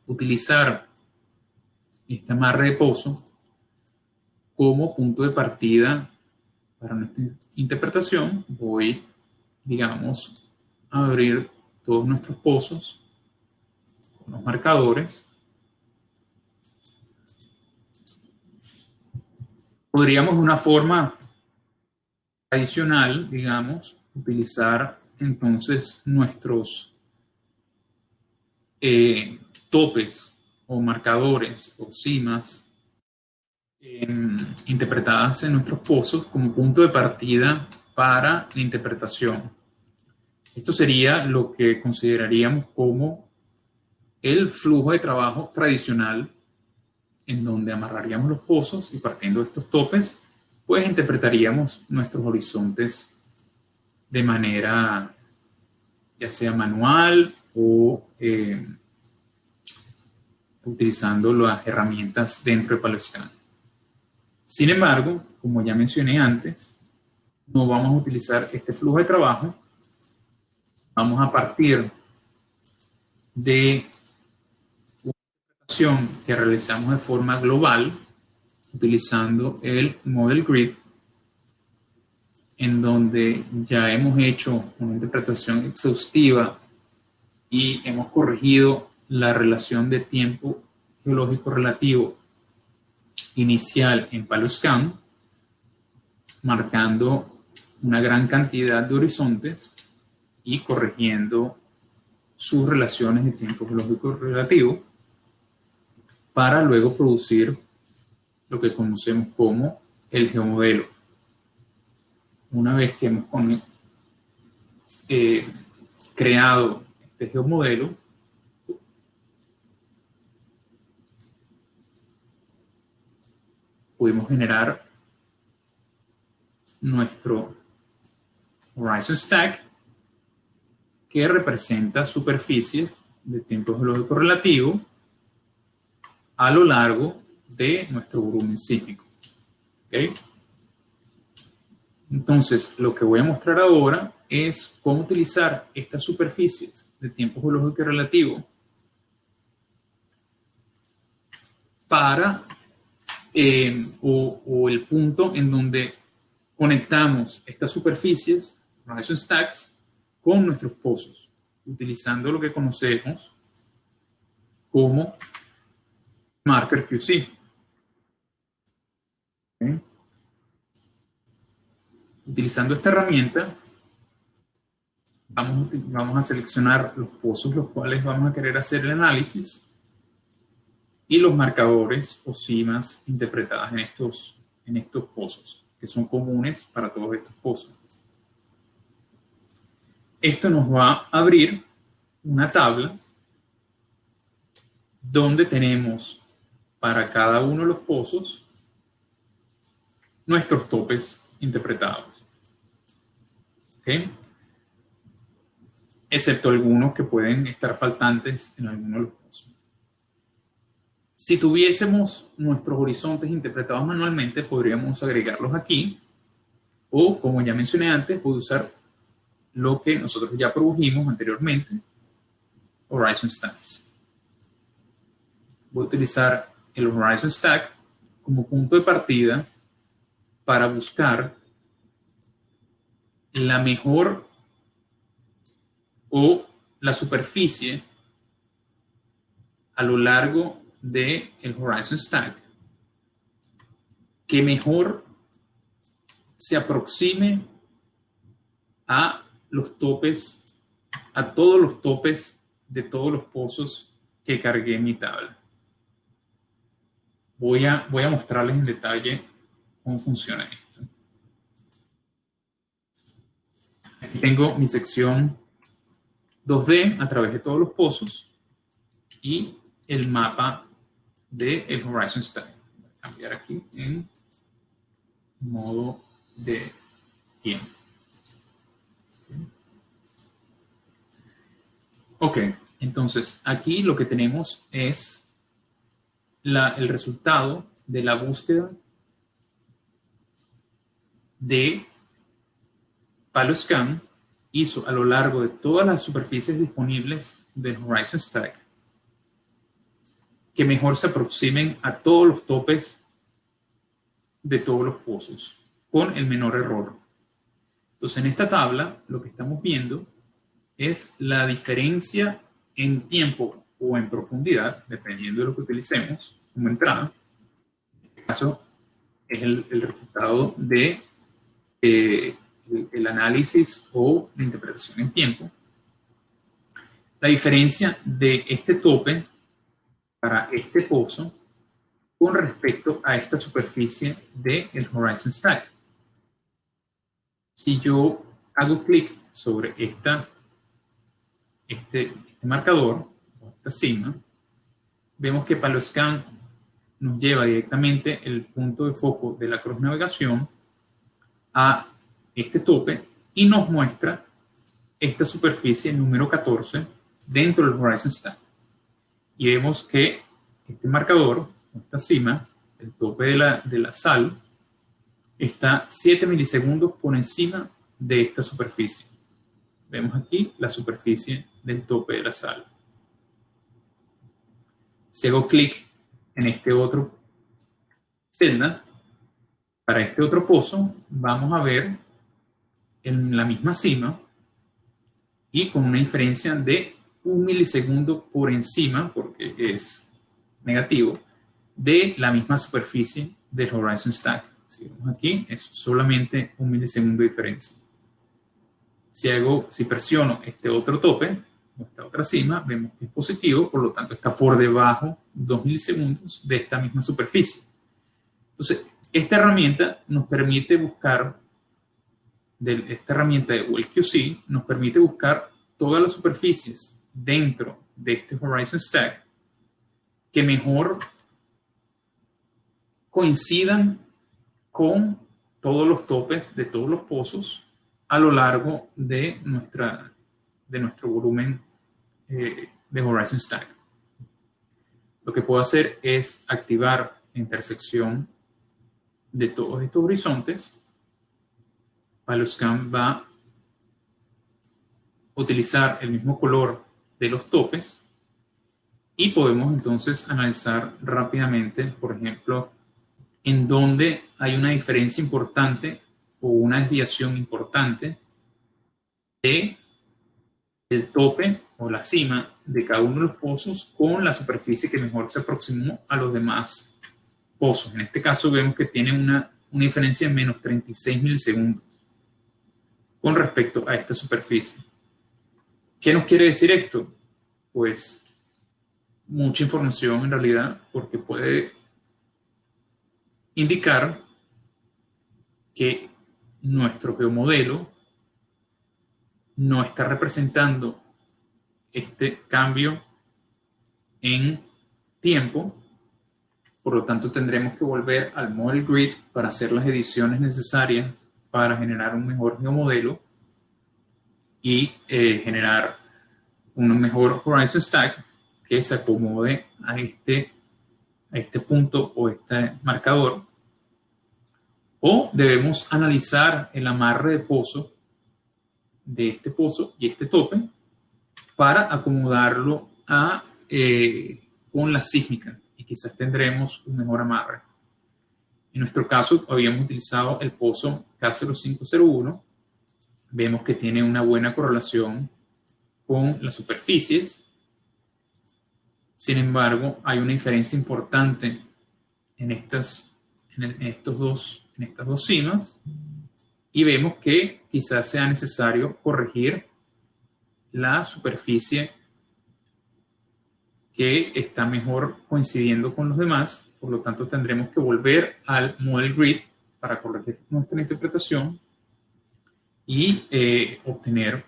B: utilizar este amarre de pozo como punto de partida para nuestra interpretación. Voy, digamos, a abrir todos nuestros pozos con los marcadores. Podríamos de una forma tradicional, digamos, utilizar entonces nuestros topes o marcadores o cimas interpretadas en nuestros pozos como punto de partida para la interpretación. Esto sería lo que consideraríamos como el flujo de trabajo tradicional, en donde amarraríamos los pozos y partiendo de estos topes, pues interpretaríamos nuestros horizontes de manera ya sea manual o utilizando las herramientas dentro de PaloScan. Sin embargo, como ya mencioné antes, no vamos a utilizar este flujo de trabajo. Vamos a partir de una interpretación que realizamos de forma global, utilizando el Model Grid, en donde ya hemos hecho una interpretación exhaustiva y hemos corregido la relación de tiempo geológico relativo inicial en PaloScan, marcando una gran cantidad de horizontes y corrigiendo sus relaciones de tiempo geológico relativo para luego producir lo que conocemos como el geomodelo. Una vez que hemos creado este geomodelo, pudimos generar nuestro Horizon Stack, que representa superficies de tiempo geológico relativo a lo largo de nuestro volumen sísmico. ¿Okay? Entonces, lo que voy a mostrar ahora es cómo utilizar estas superficies de tiempo geológico relativo para, o el punto en donde conectamos estas superficies, Horizon Stacks, con nuestros pozos, utilizando lo que conocemos como Marker QC. ¿Okay? Utilizando esta herramienta, vamos a seleccionar los pozos los cuales vamos a querer hacer el análisis y los marcadores o cimas interpretadas en estos pozos, que son comunes para todos estos pozos. Esto nos va a abrir una tabla donde tenemos para cada uno de los pozos nuestros topes interpretados. ¿Okay? Excepto algunos que pueden estar faltantes en alguno de los pozos. Si tuviésemos nuestros horizontes interpretados manualmente, podríamos agregarlos aquí, o como ya mencioné antes, puedo usar lo que nosotros ya produjimos anteriormente, Horizon Stacks. Voy a utilizar el Horizon Stack como punto de partida para buscar la mejor o la superficie a lo largo del Horizon Stack que mejor se aproxime a los topes, a todos los topes de todos los pozos que cargué en mi tabla. Voy a mostrarles en detalle cómo funciona esto. Aquí tengo mi sección 2D a través de todos los pozos y el mapa del Horizon Stack. Voy a cambiar aquí en modo de tiempo. Ok, entonces aquí lo que tenemos es el resultado de la búsqueda de PaloScan hizo a lo largo de todas las superficies disponibles del Horizon Stack que mejor se aproximen a todos los topes de todos los pozos con el menor error. Entonces en esta tabla lo que estamos viendo es la diferencia en tiempo o en profundidad, dependiendo de lo que utilicemos como entrada. En este caso es el resultado de el análisis o la interpretación en tiempo. La diferencia de este tope para este pozo con respecto a esta superficie del Horizon Stack. Si yo hago clic sobre este marcador, o esta cima, vemos que Paloscan nos lleva directamente el punto de foco de la cross navegación a este tope y nos muestra esta superficie número 14 dentro del Horizon Stack. Y vemos que este marcador, esta cima, el tope de la sal, está 7 milisegundos por encima de esta superficie. Vemos aquí la superficie del tope de la sal. Si hago clic en este otro celda, para este otro pozo, vamos a ver en la misma cima y con una diferencia de 1 milisegundo por encima, porque es negativo, de la misma superficie del Horizon Stack. Si vemos aquí, es solamente 1 milisegundo de diferencia. Si presiono este otro tope, esta otra cima, vemos que es positivo, por lo tanto está por debajo 2 milisegundos de esta misma superficie. Entonces, esta herramienta nos permite buscar, esta herramienta de WellQC nos permite buscar todas las superficies dentro de este Horizon Stack que mejor coincidan con todos los topes de todos los pozos a lo largo de nuestro volumen de Horizon Stack. Lo que puedo hacer es activar la intersección de todos estos horizontes. Paloscan va a utilizar el mismo color de los topes y podemos entonces analizar rápidamente, por ejemplo, en donde hay una diferencia importante o una desviación importante de el tope o la cima de cada uno de los pozos con la superficie que mejor se aproximó a los demás pozos. En este caso vemos que tiene una diferencia de menos 36 milisegundos con respecto a esta superficie. ¿Qué nos quiere decir esto? Pues mucha información en realidad, porque puede indicar que nuestro geomodelo no está representando este cambio en tiempo, por lo tanto tendremos que volver al Model Grid para hacer las ediciones necesarias para generar un mejor geomodelo y generar un mejor Horizon Stack que se acomode a este punto o este marcador. O debemos analizar el amarre de pozo de este pozo y este tope para acomodarlo con la sísmica y quizás tendremos un mejor amarre. En nuestro caso habíamos utilizado el pozo K0501. Vemos que tiene una buena correlación con las superficies. Sin embargo, hay una diferencia importante en estas dos cimas y vemos que quizás sea necesario corregir la superficie que está mejor coincidiendo con los demás. Por lo tanto, tendremos que volver al Model Grid para corregir nuestra interpretación y obtener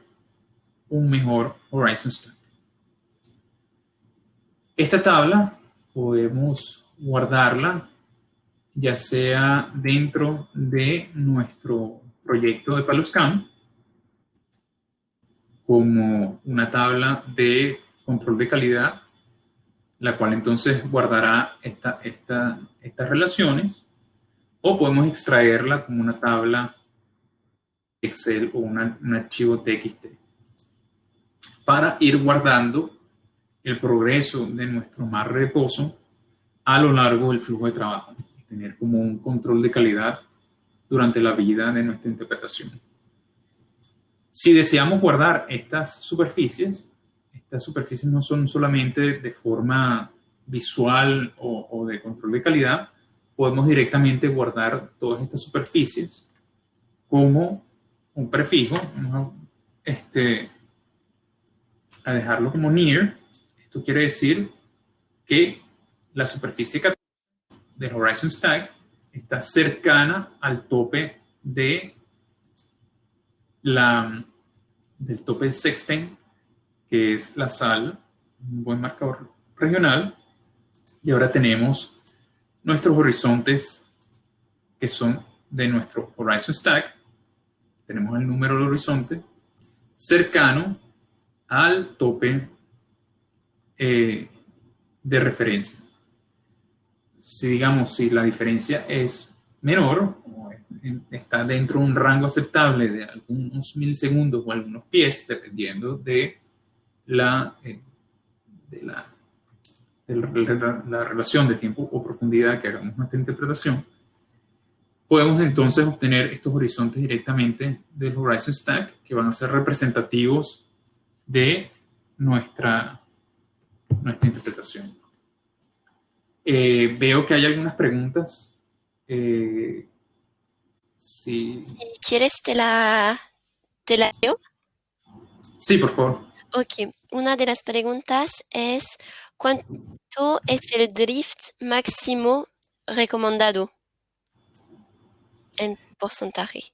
B: un mejor Horizon Stack. Esta tabla podemos guardarla ya sea dentro de nuestro proyecto de Paloscan como una tabla de control de calidad, la cual entonces guardará estas relaciones, o podemos extraerla como una tabla Excel o un archivo TXT para ir guardando el progreso de nuestro amarre de pozo a lo largo del flujo de trabajo y tener como un control de calidad durante la vida de nuestra interpretación. Si deseamos guardar estas superficies no son solamente de forma visual o de control de calidad, podemos directamente guardar todas estas superficies como un prefijo. Vamos a dejarlo como near. Esto quiere decir que la superficie del Horizon Stack está cercana al tope del tope de Sextane, que es la sal, un buen marcador regional. Y ahora tenemos nuestros horizontes que son de nuestro Horizon Stack. Tenemos el número del horizonte cercano al tope de referencia. Si la diferencia es menor, o está dentro de un rango aceptable de algunos milisegundos o algunos pies, dependiendo de la relación de tiempo o profundidad que hagamos nuestra interpretación, podemos entonces obtener estos horizontes directamente del Horizon Stack, que van a ser representativos de nuestra interpretación. Veo que hay algunas preguntas. Si
A: quieres, te la leo.
B: Sí, por favor.
A: Ok, una de las preguntas es, ¿cuánto es el drift máximo recomendado en porcentaje?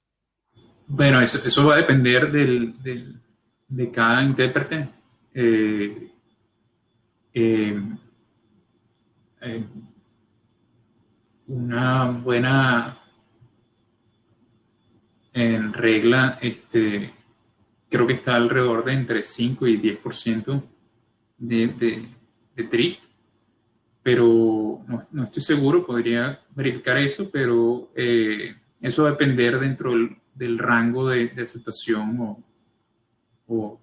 B: Bueno, eso va a depender de cada intérprete. Eh, eh, eh, una buena regla, creo que está alrededor de entre 5 y 10% de drift, pero no estoy seguro, podría verificar eso, pero eso va a depender dentro del rango de aceptación o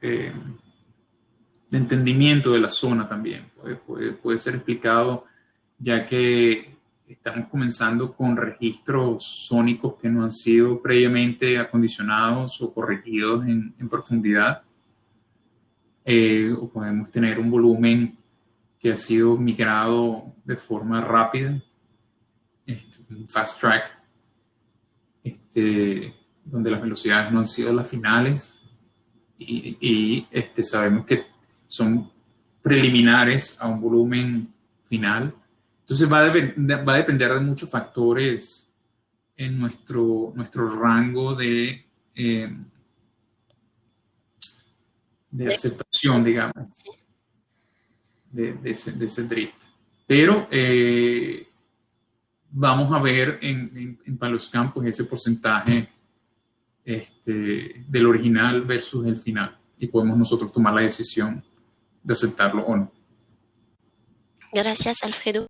B: de entendimiento de la zona también. Puede ser explicado, ya que estamos comenzando con registros sónicos que no han sido previamente acondicionados o corregidos en profundidad. O podemos tener un volumen que ha sido migrado de forma rápida, un fast track, donde las velocidades no han sido las finales y sabemos que son preliminares a un volumen final. Entonces va a depender de muchos factores en nuestro rango de aceptación, digamos,
A: Sí.
B: de ese drift. Pero vamos a ver en Palos Campos ese porcentaje del original versus el final, y podemos nosotros tomar la decisión de aceptarlo o no.
A: Gracias, Alfredo.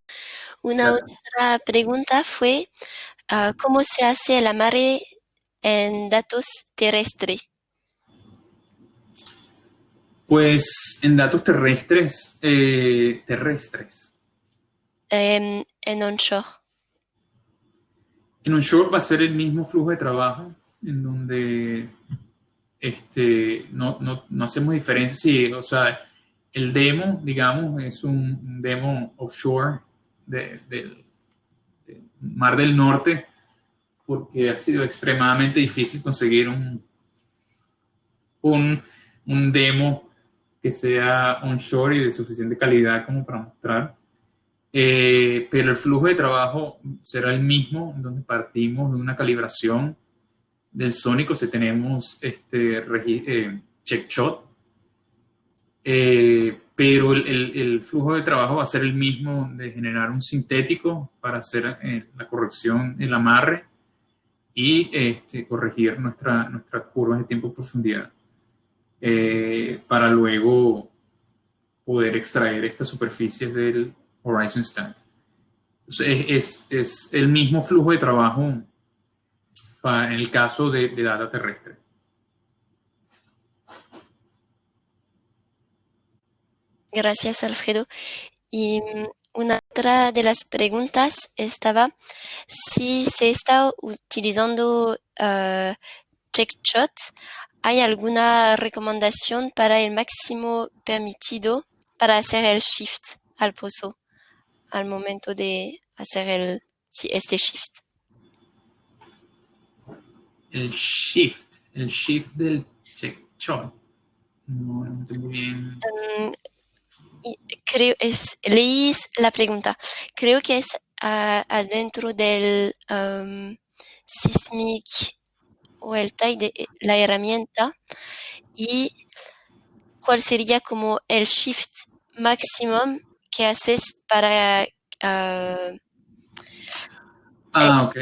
A: Una otra pregunta fue, ¿cómo se hace el amarre en datos terrestres?
B: Pues en datos terrestres,
A: En onshore.
B: en onshore va a ser el mismo flujo de trabajo, en donde no hacemos diferencia. Sí, o sea, el demo, digamos, es un demo offshore del Mar del Norte, porque ha sido extremadamente difícil conseguir un demo que sea onshore y de suficiente calidad como para mostrar. Pero el flujo de trabajo será el mismo, donde partimos de una calibración del sónico. Si tenemos check shot, pero el flujo de trabajo va a ser el mismo, de generar un sintético para hacer la corrección, el amarre y corregir nuestras curvas de tiempo y profundidad, para luego poder extraer estas superficies del Horizon Stack. Entonces es el mismo flujo de trabajo en el caso de data terrestre.
A: Gracias, Alfredo. Y una otra de las preguntas estaba si se está utilizando CheckShot, ¿hay alguna recomendación para el máximo permitido para hacer el shift al pozo, al momento de hacer este shift.
B: El shift del check shot. No entendí bien.
A: Leí la pregunta. Creo que es adentro del Sysmic o el tag de la herramienta, y cuál sería como el shift maximum que haces para
B: Ok.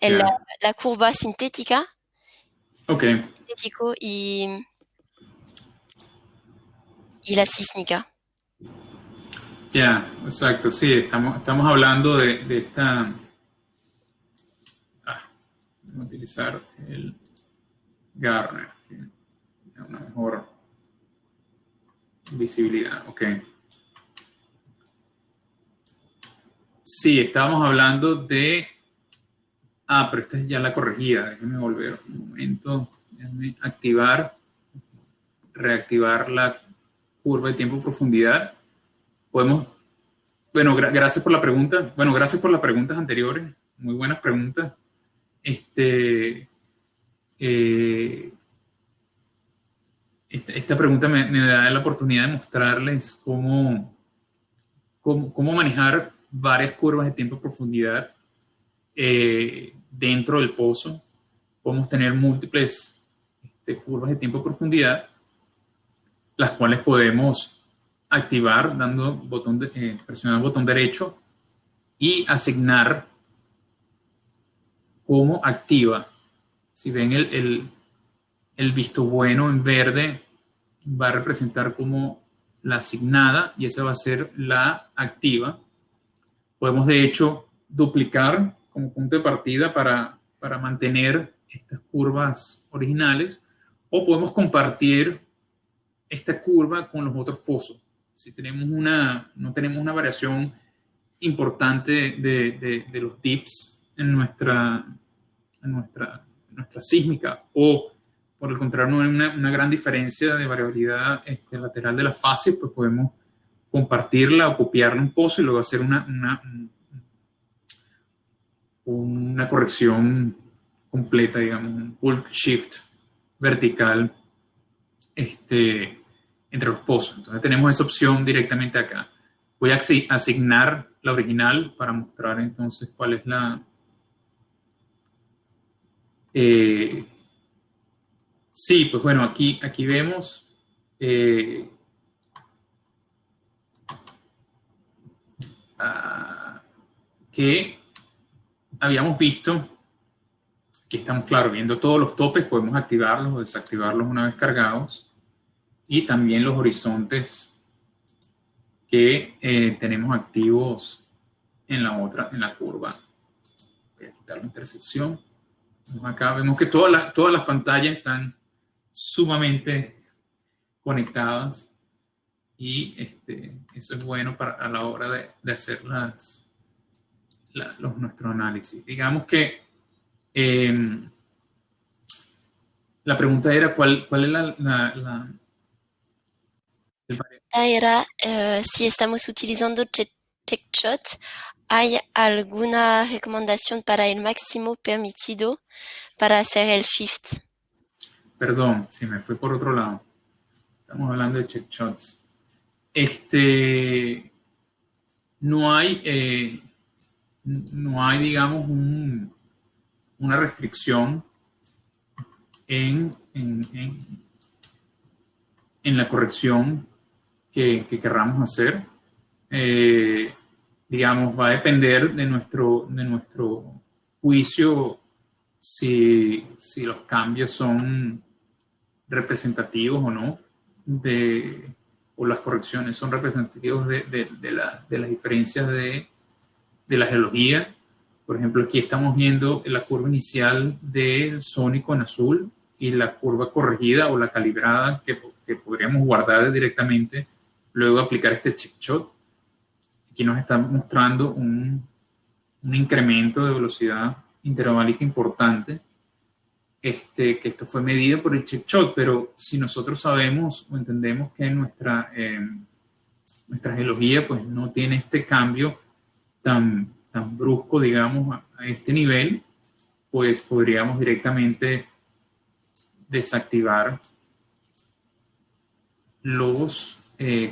A: la,
B: Ya.
A: la curva sintética
B: Ok.
A: sintético y la sísmica.
B: Ya, exacto. Sí, estamos hablando de esta. Vamos a utilizar el Garner, que da una mejor visibilidad. Ok. Sí, estábamos hablando de. Pero esta es ya la corregida. Déjenme volver un momento. Déjenme reactivar la curva de tiempo-profundidad. Podemos. Bueno, gracias por la pregunta. Bueno, gracias por las preguntas anteriores. Muy buenas preguntas. Esta pregunta me da la oportunidad de mostrarles cómo manejar varias curvas de tiempo-profundidad dentro del pozo. Podemos tener múltiples curvas de tiempo-profundidad, las cuales podemos activar presionando el botón derecho y asignar como activa. Si ven el visto bueno en verde, va a representar como la asignada y esa va a ser la activa. Podemos de hecho duplicar como punto de partida para mantener estas curvas originales, o podemos compartir esta curva con los otros pozos. Si no tenemos una variación importante de los dips en nuestra sísmica, o por el contrario no hay una gran diferencia de variabilidad lateral de las fases, pues podemos compartirla o copiarla un pozo y luego hacer una corrección completa, digamos, un bulk shift vertical entre los pozos. Entonces tenemos esa opción directamente acá. Voy a asignar la original para mostrar entonces cuál es la... sí, pues bueno, aquí vemos que habíamos visto, que estamos, claro, viendo todos los topes, podemos activarlos o desactivarlos una vez cargados, y también los horizontes que tenemos activos en la curva. Voy a quitar la intersección. Acá vemos que todas las pantallas están sumamente conectadas, y eso es bueno a la hora de hacer nuestro análisis. Digamos que la pregunta era cuál es
A: Era si estamos utilizando TechShot, ¿hay alguna recomendación para el máximo permitido para hacer el shift?
B: Perdón, si me fui por otro lado. Estamos hablando de check shots. No hay, digamos, una restricción en la corrección que querramos hacer. Digamos, va a depender de nuestro juicio si los cambios son representativos o no, o las correcciones son representativos de las diferencias de la geología. Por ejemplo, aquí estamos viendo la curva inicial del sónico en azul y la curva corregida o la calibrada que podríamos guardar directamente luego de aplicar este check shot. Aquí nos está mostrando un incremento de velocidad intervalálica importante. que esto fue medido por el check shot, pero si nosotros sabemos o entendemos que nuestra geología pues no tiene este cambio tan brusco, digamos, a este nivel, pues podríamos directamente desactivar los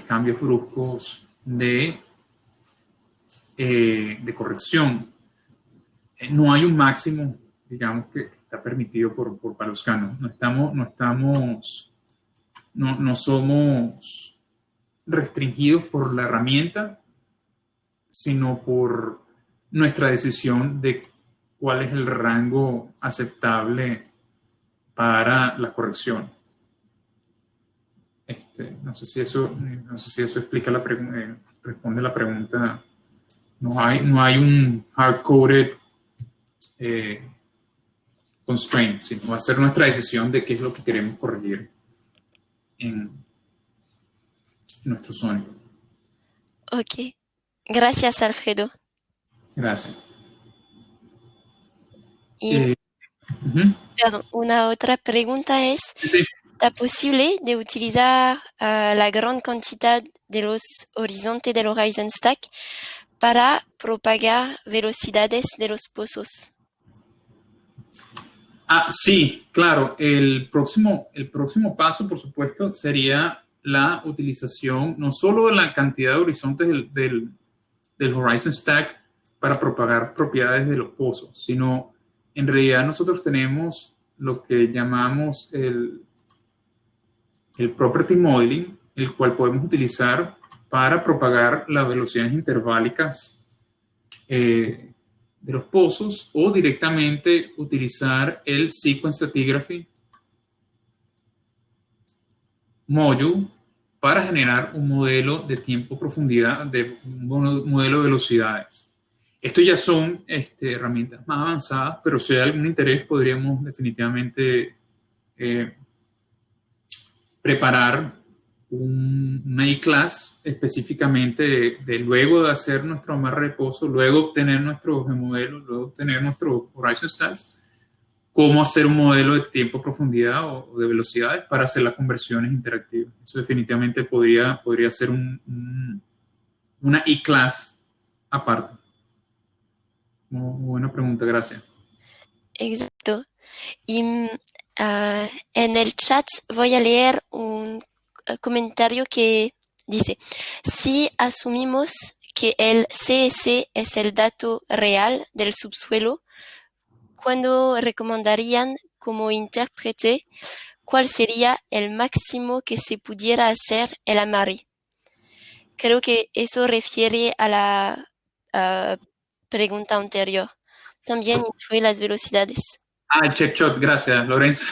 B: cambios bruscos de corrección. No hay un máximo, digamos, que está permitido por Paluscano. No somos restringidos por la herramienta, sino por nuestra decisión de cuál es el rango aceptable para la corrección. No sé si eso explica responde la pregunta. No hay un hard-coded constraint, sino va a ser nuestra decisión de qué es lo que queremos corregir en nuestro sonido.
A: Ok. Gracias, Alfredo.
B: Gracias.
A: Y, perdón, una otra pregunta es,
B: Sí.
A: ¿es posible de utilizar la gran cantidad de los horizontes del Horizon Stack para propagar velocidades de los pozos?
B: Sí, claro. El próximo paso, por supuesto, sería la utilización no solo de la cantidad de horizontes del Horizon Stack para propagar propiedades de los pozos, sino en realidad nosotros tenemos lo que llamamos el Property Modeling, el cual podemos utilizar para propagar las velocidades interválicas de los pozos, o directamente utilizar el Sequence Stratigraphy Module para generar un modelo de tiempo profundidad, un modelo de velocidades. Esto ya son herramientas más avanzadas, pero si hay algún interés podríamos definitivamente preparar una E-Class específicamente de luego de hacer nuestro amarre de pozo, luego obtener nuestros modelos, luego obtener nuestros Horizon Stats, cómo hacer un modelo de tiempo, profundidad o de velocidades para hacer las conversiones interactivas. Eso definitivamente podría ser una E-Class aparte. Muy buena pregunta, gracias.
A: Exacto. Y en el chat voy a leer un comentario que dice, si asumimos que el CS es el dato real del subsuelo, ¿cuándo recomendarían como intérprete cuál sería el máximo que se pudiera hacer el amarre? Creo que eso refiere a la pregunta anterior. También influye las velocidades.
B: El check shot, gracias, Lorenzo.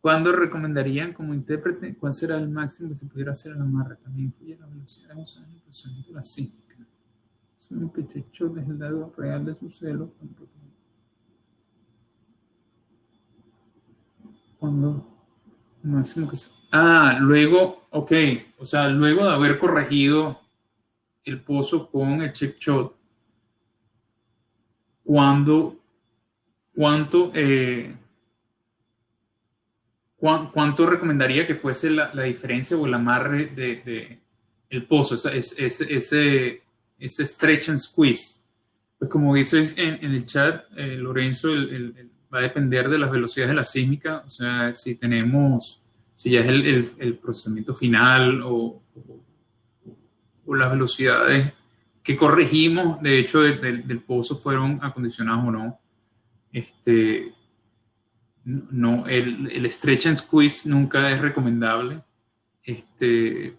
B: ¿Cuándo recomendarían como intérprete cuál será el máximo que se pudiera hacer al amarre? También influye la velocidad de los años, el procesamiento de la sísmica. Sabemos que el check shot es el dado real de su celo. Cuando máximo que se... luego, ok, o sea, luego de haber corregido el pozo con el check shot, ¿cuánto recomendaría que fuese la diferencia o el amarre de el pozo, ese stretch and squeeze? Pues como dice en el chat, Lorenzo, va a depender de las velocidades de la sísmica, o sea, si ya es el procesamiento final o las velocidades que corregimos, de hecho, del pozo fueron acondicionadas o no. No, el stretch and squeeze nunca es recomendable,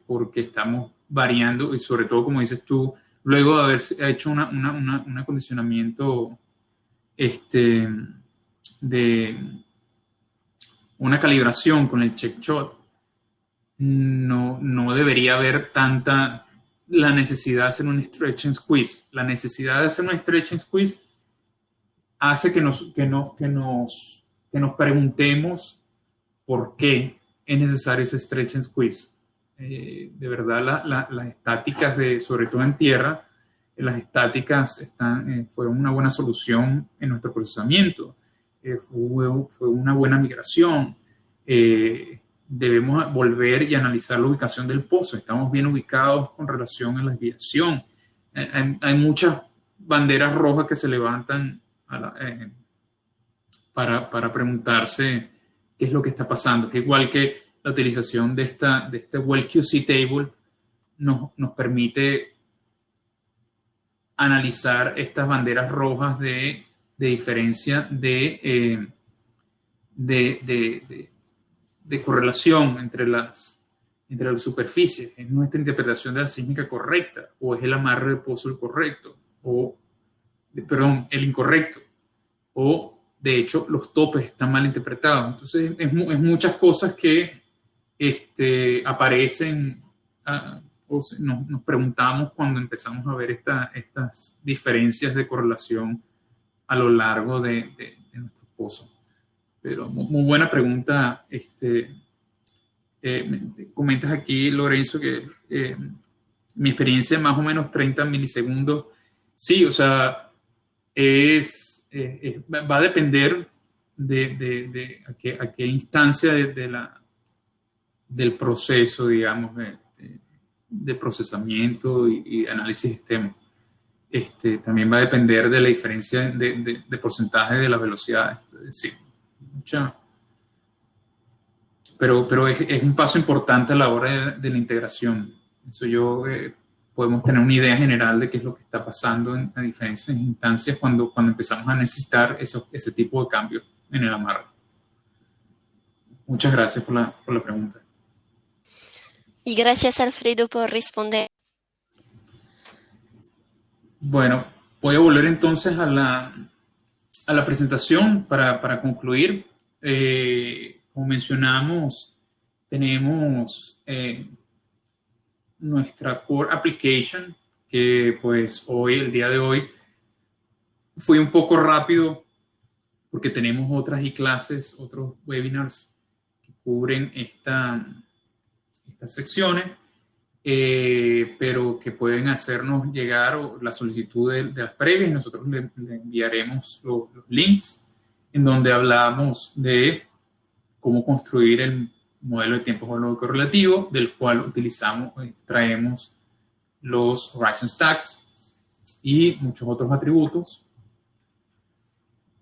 B: porque estamos variando y sobre todo, como dices tú, luego de haber hecho un acondicionamiento de una calibración con el check shot, no debería haber tanta la necesidad de hacer un stretch and squeeze. La necesidad de hacer un stretch and squeeze hace que nos preguntemos por qué es necesario ese stretch and squeeze. De verdad, las estáticas, sobre todo en tierra, las estáticas fueron una buena solución en nuestro procesamiento. Fue una buena migración. Debemos volver y analizar la ubicación del pozo. Estamos bien ubicados con relación a la desviación. Hay muchas banderas rojas que se levantan para preguntarse qué es lo que está pasando. Que igual que la utilización de este Well QC Table nos permite analizar estas banderas rojas de diferencia de correlación entre las superficies. ¿Es nuestra interpretación de la sísmica correcta? ¿O es el amarre de pozo el correcto? El incorrecto. O, de hecho, los topes están mal interpretados. Entonces, es muchas cosas que aparecen o nos preguntamos cuando empezamos a ver estas diferencias de correlación a lo largo de nuestro pozo. Pero muy buena pregunta. Comentas aquí, Lorenzo, que mi experiencia es más o menos 30 milisegundos. Sí, o sea, va a depender de a qué instancia del proceso, digamos, de procesamiento y análisis de sistema. También va a depender de la diferencia de porcentaje de las velocidades. Sí, pero es un paso importante a la hora de la integración. Eso podemos tener una idea general de qué es lo que está pasando en diferentes instancias cuando empezamos a necesitar ese tipo de cambios en el amarre. Muchas gracias por la pregunta.
A: Y gracias, Alfredo, por responder.
B: Bueno, voy a volver entonces a la presentación para concluir. Como mencionamos, tenemos nuestra Core Application, que pues el día de hoy, fue un poco rápido porque tenemos otras clases, otros webinars que cubren estas secciones, pero que pueden hacernos llegar la solicitud de las previas y nosotros le enviaremos los links en donde hablamos de cómo construir el modelo de tiempo cronológico relativo, del cual traemos los Horizon Stacks y muchos otros atributos.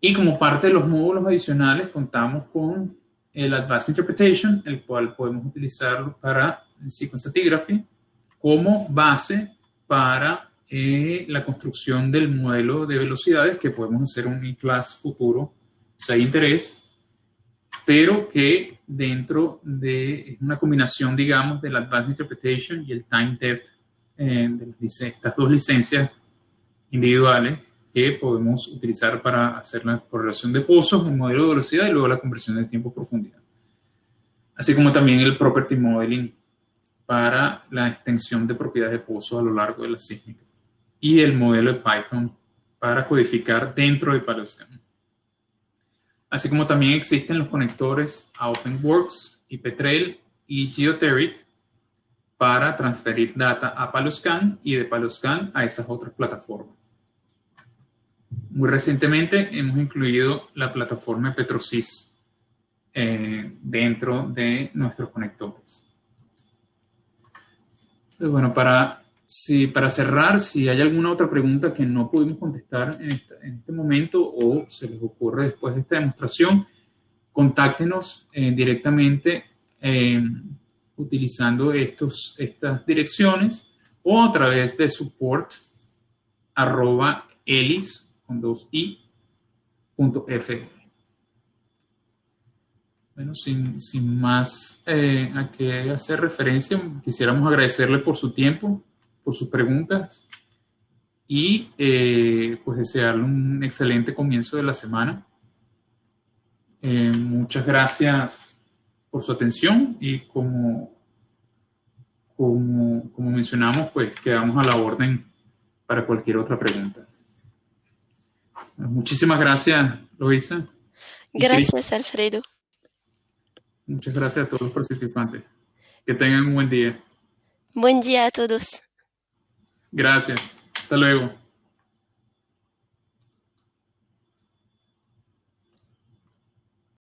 B: Y como parte de los módulos adicionales, contamos con el Advanced Interpretation, el cual podemos utilizarlo para el Sequence Stratigraphy como base para la construcción del modelo de velocidades que podemos hacer un e-class futuro si hay interés, pero que dentro de una combinación, digamos, del Advanced Interpretation y el Time Depth de estas dos licencias individuales que podemos utilizar para hacer la correlación de pozos, el modelo de velocidad y luego la conversión de tiempo a profundidad. Así como también el Property Modeling para la extensión de propiedades de pozos a lo largo de la sísmica. Y el modelo de Python para codificar dentro de Paleoscan. Así como también existen los conectores a OpenWorks, IPTrail y Geoteric para transferir data a Paleoscan y de Paleoscan a esas otras plataformas. Muy recientemente hemos incluido la plataforma PetroSys dentro de nuestros conectores. Entonces, bueno, para cerrar, si hay alguna otra pregunta que no pudimos contestar en este momento o se les ocurre después de esta demostración, contáctenos directamente utilizando estas direcciones o a través de support@elis.fr. Bueno, sin más a qué hacer referencia, quisiéramos agradecerle por su tiempo, por sus preguntas y pues desearle un excelente comienzo de la semana. Muchas gracias por su atención y como mencionamos, pues quedamos a la orden para cualquier otra pregunta. Muchísimas gracias, Loisa.
A: Gracias, Alfredo.
B: Muchas gracias a todos los participantes. Que tengan un buen día.
A: Buen día a todos.
B: Gracias. Hasta luego.